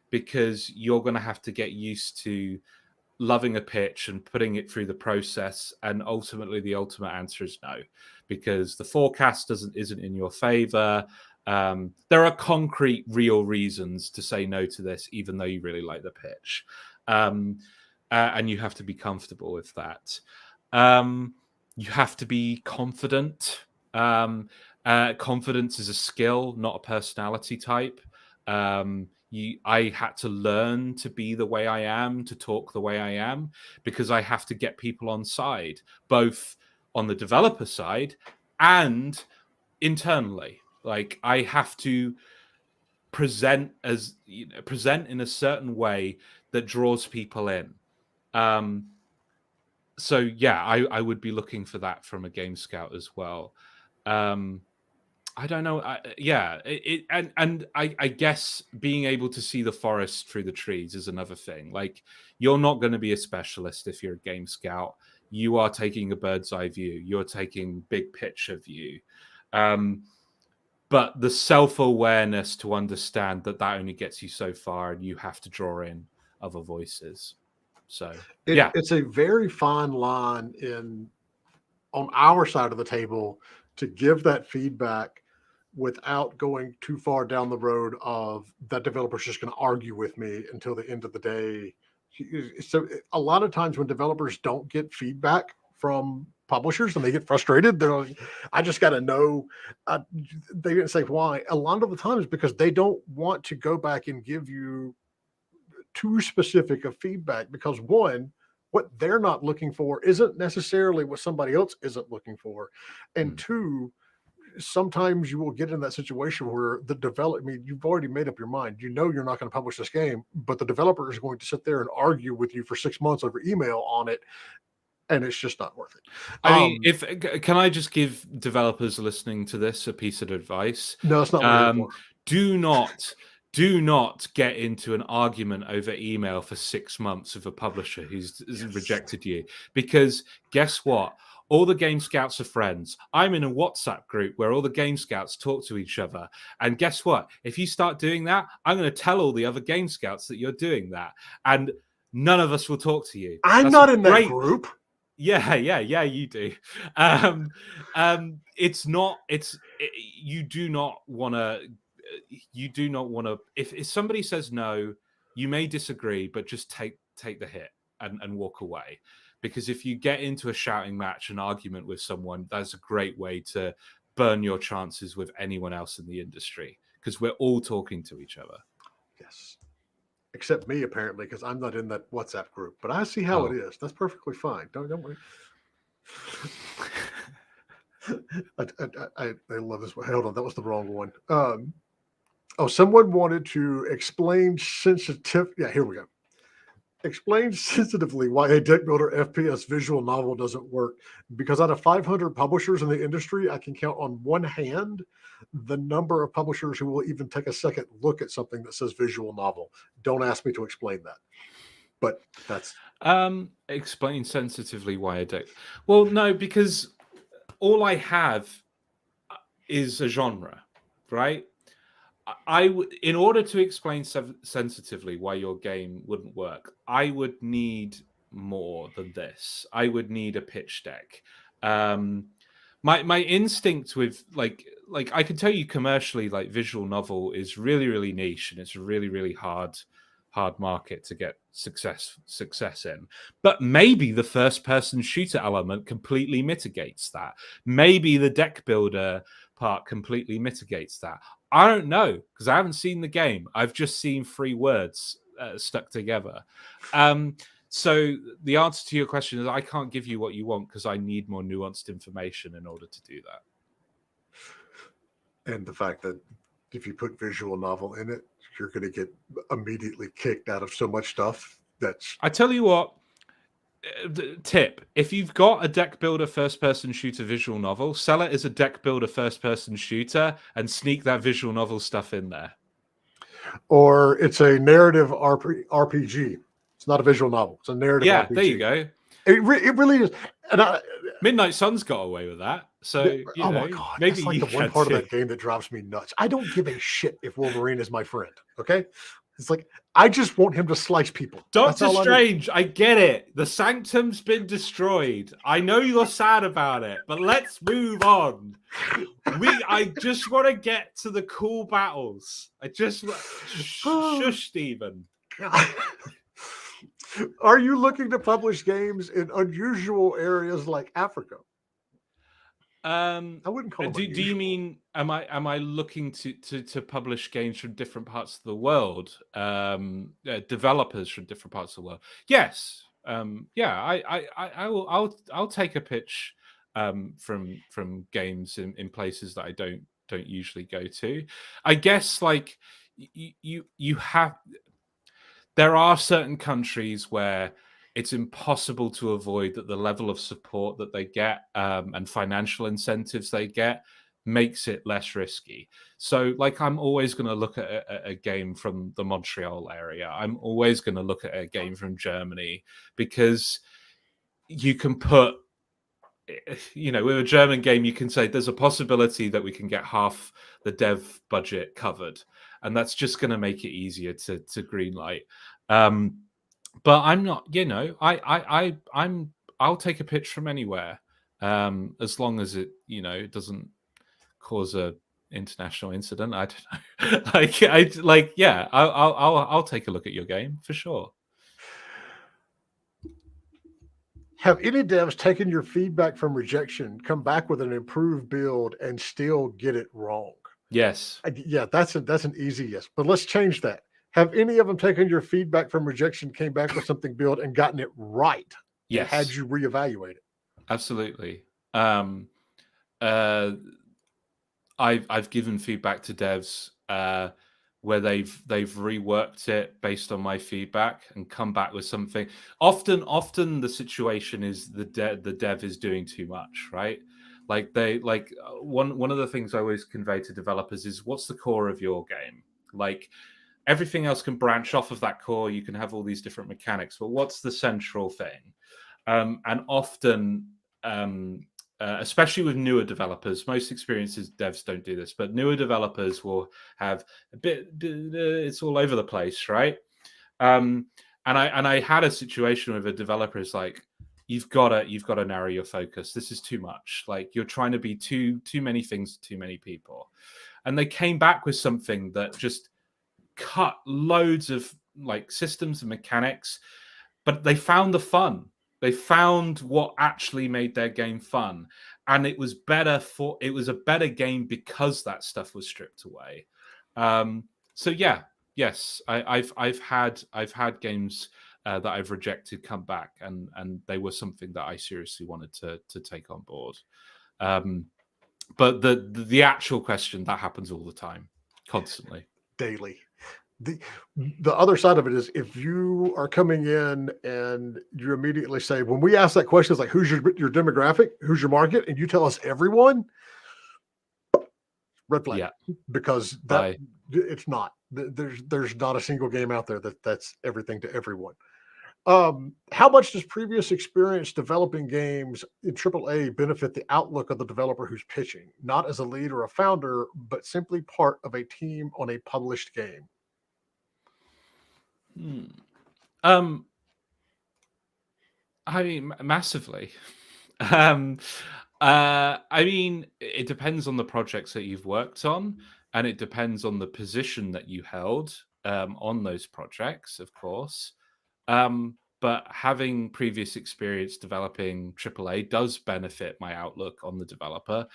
because you're going to have to get used to loving a pitch and putting it through the process, and ultimately the ultimate answer is no, because the forecast isn't in your favor. There are concrete, real reasons to say no to this, even though you really like the pitch, and you have to be comfortable with that. You have to be confident. Confidence is a skill, not a personality type. I had to learn to be the way I am, to talk the way I am, because I have to get people on side, both on the developer side and internally. Like, I have to present in a certain way that draws people in. So yeah, I would be looking for that from a game scout as well. I don't know. I guess being able to see the forest through the trees is another thing. Like, you're not going to be a specialist if you're a game scout. You are taking a bird's eye view. You're taking big picture view. But the self-awareness to understand that only gets you so far, and you have to draw in other voices. So
it's a very fine line on our side of the table to give that feedback without going too far down the road of that developer's just going to argue with me until the end of the day. So a lot of times when developers don't get feedback from publishers and they get frustrated, they're like, I just got to know. They didn't say why. A lot of the time is because they don't want to go back and give you too specific of feedback, because one, what they're not looking for isn't necessarily what somebody else isn't looking for. And two, sometimes you will get in that situation where the development, you've already made up your mind. You know you're not going to publish this game, but the developer is going to sit there and argue with you for 6 months over email on it, and it's just not worth it.
I mean, can I just give developers listening to this a piece of advice?
No, it's not.
Do not get into an argument over email for 6 months with a publisher who's rejected you, because guess what? All the game scouts are friends. I'm in a WhatsApp group where all the game scouts talk to each other. And guess what? If you start doing that, I'm going to tell all the other game scouts that you're doing that. And none of us will talk to you.
I'm not in that group.
Yeah, you do. You do not want to, if somebody says no, you may disagree, but just take the hit and walk away. Because if you get into a shouting match, an argument with someone, that's a great way to burn your chances with anyone else in the industry, because we're all talking to each other.
Yes. Except me, apparently, because I'm not in that WhatsApp group. But I see how it is. That's perfectly fine. Don't worry. I love this one. Hold on, that was the wrong one. Someone wanted to explain Yeah, here we go. Explain sensitively why a deck builder FPS visual novel doesn't work. Because out of 500 publishers in the industry, I can count on one hand the number of publishers who will even take a second look at something that says visual novel. Don't ask me to explain that. But that's
explain sensitively why a deck. Well, no, because all I have is a genre, right? In order to explain sensitively why your game wouldn't work, I would need more than this. I would need a pitch deck. My instinct with like I can tell you commercially, like, visual novel is really, really niche, and it's a really, really hard market to get success in. But maybe the first person shooter element completely mitigates that. Maybe the deck builder part completely mitigates that. I don't know, because I haven't seen the game. I've just seen 3 words stuck together. So the answer to your question is I can't give you what you want, because I need more nuanced information in order to do that.
And the fact that if you put visual novel in it, you're going to get immediately kicked out of so much stuff.
I tell you what, tip: if you've got a deck builder first-person shooter visual novel, sell it as a deck builder first-person shooter and sneak that visual novel stuff in there.
Or it's a narrative RPG. It's not a visual novel. It's a narrative RPG.
There you go.
It really is. And
Midnight Sun's got away with that. So,
my God,
maybe
that's like the one part of that game that drives me nuts. I don't give a shit if Wolverine is my friend. Okay, It's like, I just want him to slice people. That's
Doctor
all I need.
Strange, I get it. The Sanctum's been destroyed. I know you're sad about it, but let's move on. I just want to get to the cool battles. Shush, Stephen.
Are you looking to publish games in unusual areas like Africa? I wouldn't call them
do you mean am I looking to publish games from different parts of the world, developers from different parts of the world? Yes. I'll take a pitch from games in places that I don't usually go to. I guess like you have, there are certain countries where it's impossible to avoid that the level of support that they get and financial incentives they get makes it less risky. So like I'm always going to look at a game from the Montreal area. I'm always going to look at a game from Germany, because you can put, with a German game, you can say there's a possibility that we can get half the dev budget covered, and that's just going to make it easier to greenlight. But I'm not, I'll take a pitch from anywhere, as long as it, it doesn't cause a international incident. I don't know. I'll take a look at your game for sure.
Have any devs taken your feedback from rejection, come back with an improved build, and still get it wrong?
Yes.
Yeah, that's an easy yes. But let's change that. Have any of them taken your feedback from rejection, came back with something built, and gotten it right?
Yes.
Had you reevaluate it?
Absolutely. I've given feedback to devs where they've reworked it based on my feedback and come back with something. Often the situation is the dev is doing too much, right? Like one of the things I always convey to developers is, what's the core of your game? Like, everything else can branch off of that core. You can have all these different mechanics, but what's the central thing? And often, especially with newer developers, most experienced devs don't do this, but newer developers will have a bit, it's all over the place, right? And I had a situation with a developer is like, you've got to narrow your focus. This is too much. Like, you're trying to be too many things to too many people. And they came back with something that just cut loads of like systems and mechanics, but they found the fun. They found what actually made their game fun, and it was a better game because that stuff was stripped away. So yeah, yes, I've had games that I've rejected come back, and they were something that I seriously wanted to take on board. But the actual question, that happens all the time, constantly,
daily. The other side of it is, if you are coming in and you immediately say, when we ask that question, it's like, who's your demographic, who's your market, and you tell us everyone, red flag.
Yeah.
Because it's not. There's not a single game out there that's everything to everyone. How much does previous experience developing games in AAA benefit the outlook of the developer who's pitching, not as a lead or a founder, but simply part of a team on a published game?
I mean, massively. I mean, it depends on the projects that you've worked on, and it depends on the position that you held on those projects, of course. But having previous experience developing AAA does benefit my outlook on the developer,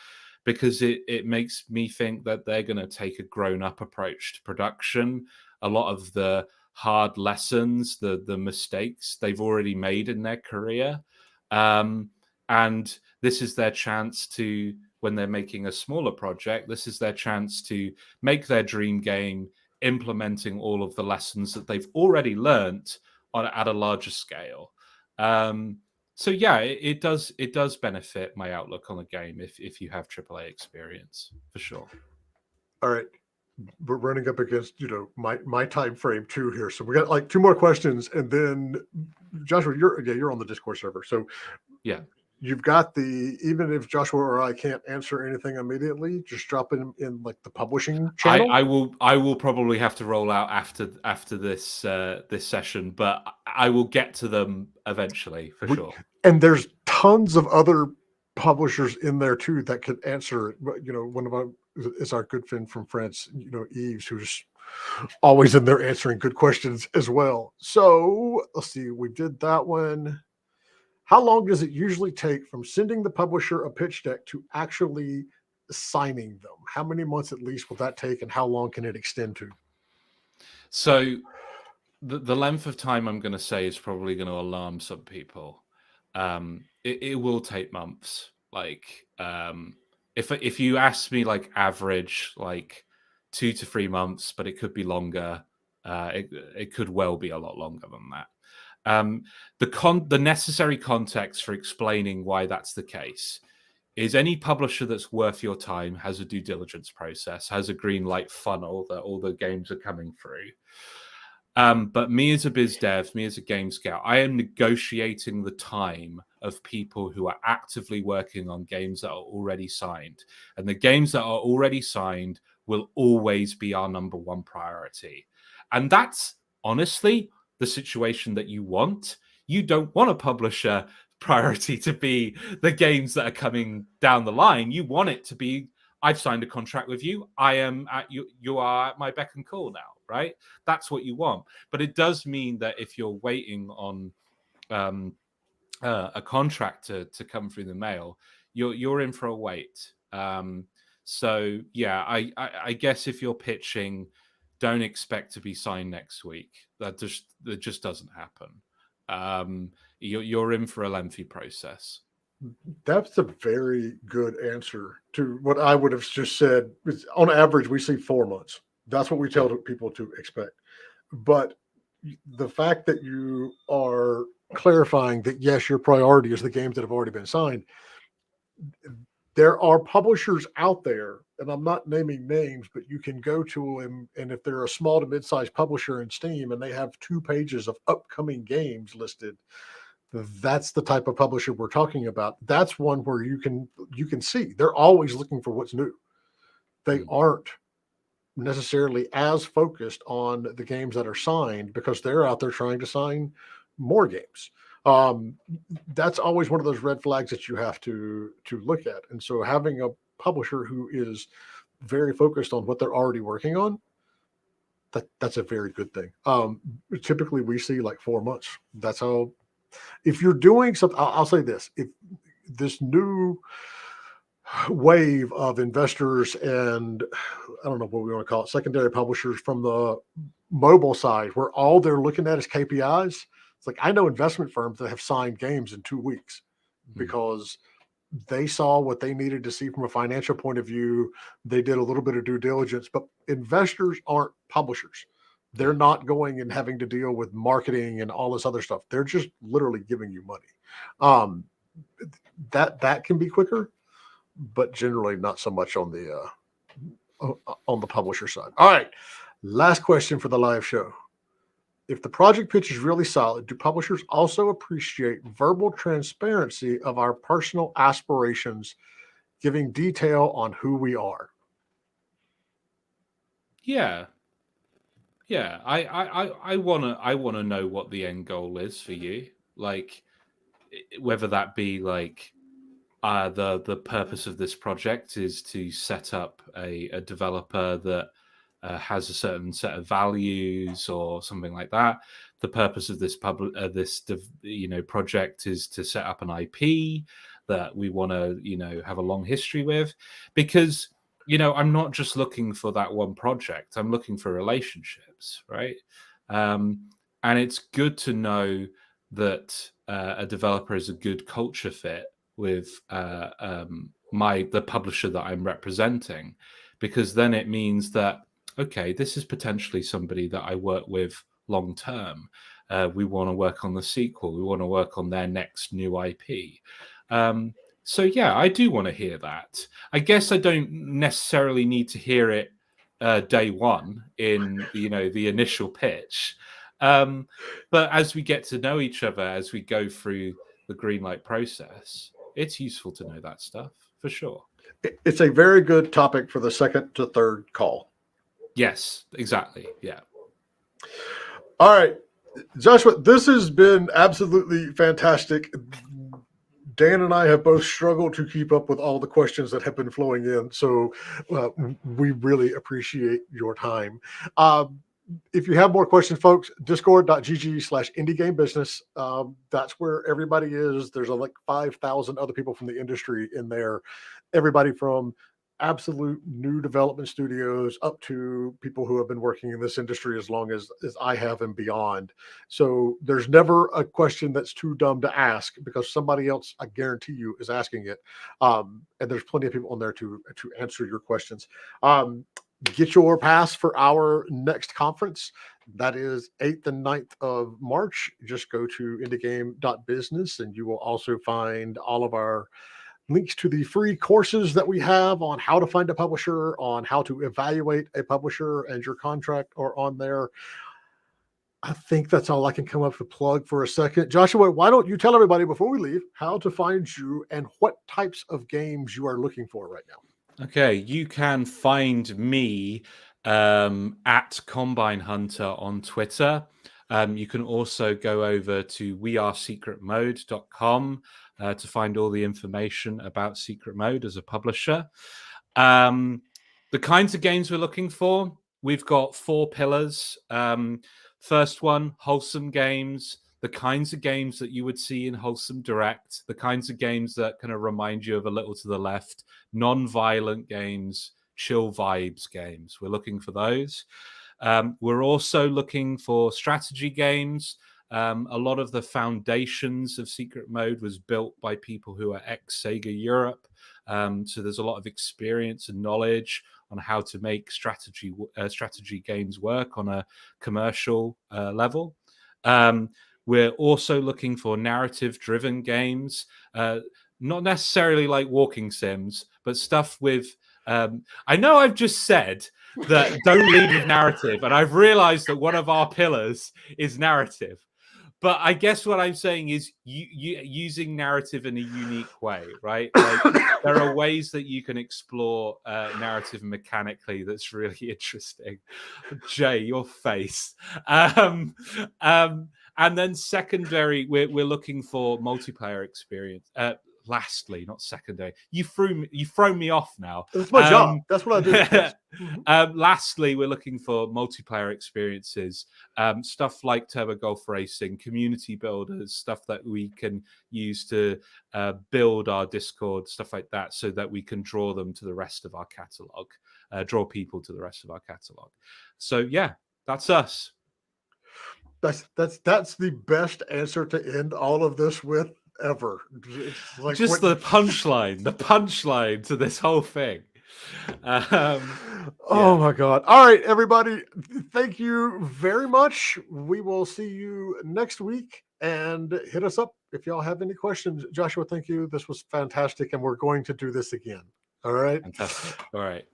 because it makes me think that they're going to take a grown-up approach to production. A lot of the hard lessons, the mistakes they've already made in their career. And this is their chance to, when they're making a smaller project, this is their chance to make their dream game, implementing all of the lessons that they've already learned at a larger scale. So yeah, it does benefit my outlook on the game if you have AAA experience, for sure.
All right. We're running up against, my time frame too here. So we got like 2 more questions, and then Joshua, you're on the Discord server. So
yeah,
you've got even if Joshua or I can't answer anything immediately, just drop it in like the publishing channel.
I will probably have to roll out after this this session, but I will get to them eventually for sure.
And there's tons of other publishers in there too that could answer it. But, one of is our good friend from France, Eves, who's always in there answering good questions as well. So let's see, we did that one. How long does it usually take from sending the publisher a pitch deck to actually signing them? How many months at least will that take, and how long can it extend to?
So the length of time I'm going to say is probably going to alarm some people. It will take months. Like if you ask me, like average, like 2 to 3 months, but it could be longer. It could well be a lot longer than that. The necessary context for explaining why that's the case is any publisher that's worth your time has a due diligence process, has a green light funnel that all the games are coming through. But me as a biz dev, me as a game scout, I am negotiating the time of people who are actively working on games that are already signed. And the games that are already signed will always be our number one priority. And that's honestly the situation that you want. You don't want a publisher priority to be the games that are coming down the line. You want it to be, I've signed a contract with you. I am at you are at my beck and call now, right? That's what you want. But it does mean that if you're waiting on a contract to come through the mail, you're in for a wait. So yeah, I guess if you're pitching, don't expect to be signed next week. That just doesn't happen. You're in for a lengthy process.
That's a very good answer to what I would have just said. On average, we see 4 months. That's what we tell people to expect. But the fact that you are clarifying that, yes, your priority is the games that have already been signed. There are publishers out there, and I'm not naming names, but you can go to them, and if they're a small to mid-sized publisher in Steam and they have 2 pages of upcoming games listed, that's the type of publisher we're talking about. That's one where you can see they're always looking for what's new. They aren't necessarily as focused on the games that are signed because they're out there trying to sign more games. That's always one of those red flags that you have to look at. And so having a publisher who is very focused on what they're already working on, that's a very good thing. Typically we see like 4 months. That's how, if you're doing something, I'll say this, if this new wave of investors and I don't know what we want to call it, secondary publishers from the mobile side, where all they're looking at is KPIs. It's like, I know investment firms that have signed games in 2 weeks because they saw what they needed to see from a financial point of view. They did a little bit of due diligence, but investors aren't publishers. They're not going and having to deal with marketing and all this other stuff. They're just literally giving you money. That can be quicker, but generally not so much on the publisher side. All right, last question for the live show. If the project pitch is really solid, do publishers also appreciate verbal transparency of our personal aspirations, giving detail on who we are?
Yeah. I wanna know what the end goal is for you. Like whether that be like the purpose of this project is to set up a developer that has a certain set of values or something like that. The purpose of this project is to set up an IP that we want to have a long history with, because I'm not just looking for that one project. I'm looking for relationships, right? And it's good to know that a developer is a good culture fit with the publisher that I'm representing, because then it means that, okay, this is potentially somebody that I work with long term. We want to work on the sequel. We want to work on their next new IP. So yeah, I do want to hear that. I guess I don't necessarily need to hear it day one in the initial pitch. But as we get to know each other, as we go through the green light process, it's useful to know that stuff for sure.
It's a very good topic for the second to third call.
Yes, exactly. Yeah.
All right, Joshua, this has been absolutely fantastic. Dan and I have both struggled to keep up with all the questions that have been flowing in, so we really appreciate your time. If you have more questions, folks, discord.gg/indiegamebusiness. That's where everybody is. There's like 5,000 other people from the industry in there. Everybody from absolute new development studios up to people who have been working in this industry as long as I have and beyond. So there's never a question that's too dumb to ask, because somebody else, I guarantee you, is asking it. And there's plenty of people on there to answer your questions. Get your pass for our next conference. That is 8th and 9th of March. Just go to indiegame.business and you will also find all of our links to the free courses that we have on how to find a publisher, on how to evaluate a publisher, and your contract are on there. I think that's all I can come up with to plug for a second. Joshua, why don't you tell everybody before we leave how to find you and what types of games you are looking for right now?
Okay, you can find me at Combine Hunter on Twitter. You can also go over to wearesecretmode.com to find all the information about Secret Mode as a publisher. The kinds of games we're looking for, we've got 4 pillars. First one, wholesome games, the kinds of games that you would see in Wholesome Direct, the kinds of games that kind of remind you of A Little to the Left, non-violent games, chill vibes games. We're looking for those. We're also looking for strategy games. A lot of the foundations of Secret Mode was built by people who are ex-Sega Europe. So there's a lot of experience and knowledge on how to make strategy games work on a commercial level. We're also looking for narrative-driven games, not necessarily like walking sims, but stuff with... I know I've just said that don't lead with narrative, and I've realized that one of our pillars is narrative. But I guess what I'm saying is using narrative in a unique way, right? Like, there are ways that you can explore narrative mechanically that's really interesting. Jay, your face. And then secondary, we're looking for multiplayer experience. Lastly, not secondary. You've thrown me off now.
That's my job. That's what I do.
Lastly, we're looking for multiplayer experiences, stuff like Turbo Golf Racing, community builders, stuff that we can use to build our Discord, stuff like that, so that we can draw them to the rest of our catalog, draw people to the rest of our catalog. So yeah, that's us.
That's the best answer to end all of this with ever. Like
just the punchline to this whole thing.
Oh my God. All right, everybody. Thank you very much. We will see you next week, and hit us up if y'all have any questions. Joshua, thank you. This was fantastic, and we're going to do this again. All right.
Fantastic. All right.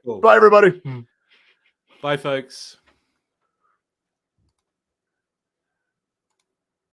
Cool. Bye, everybody.
Bye, folks.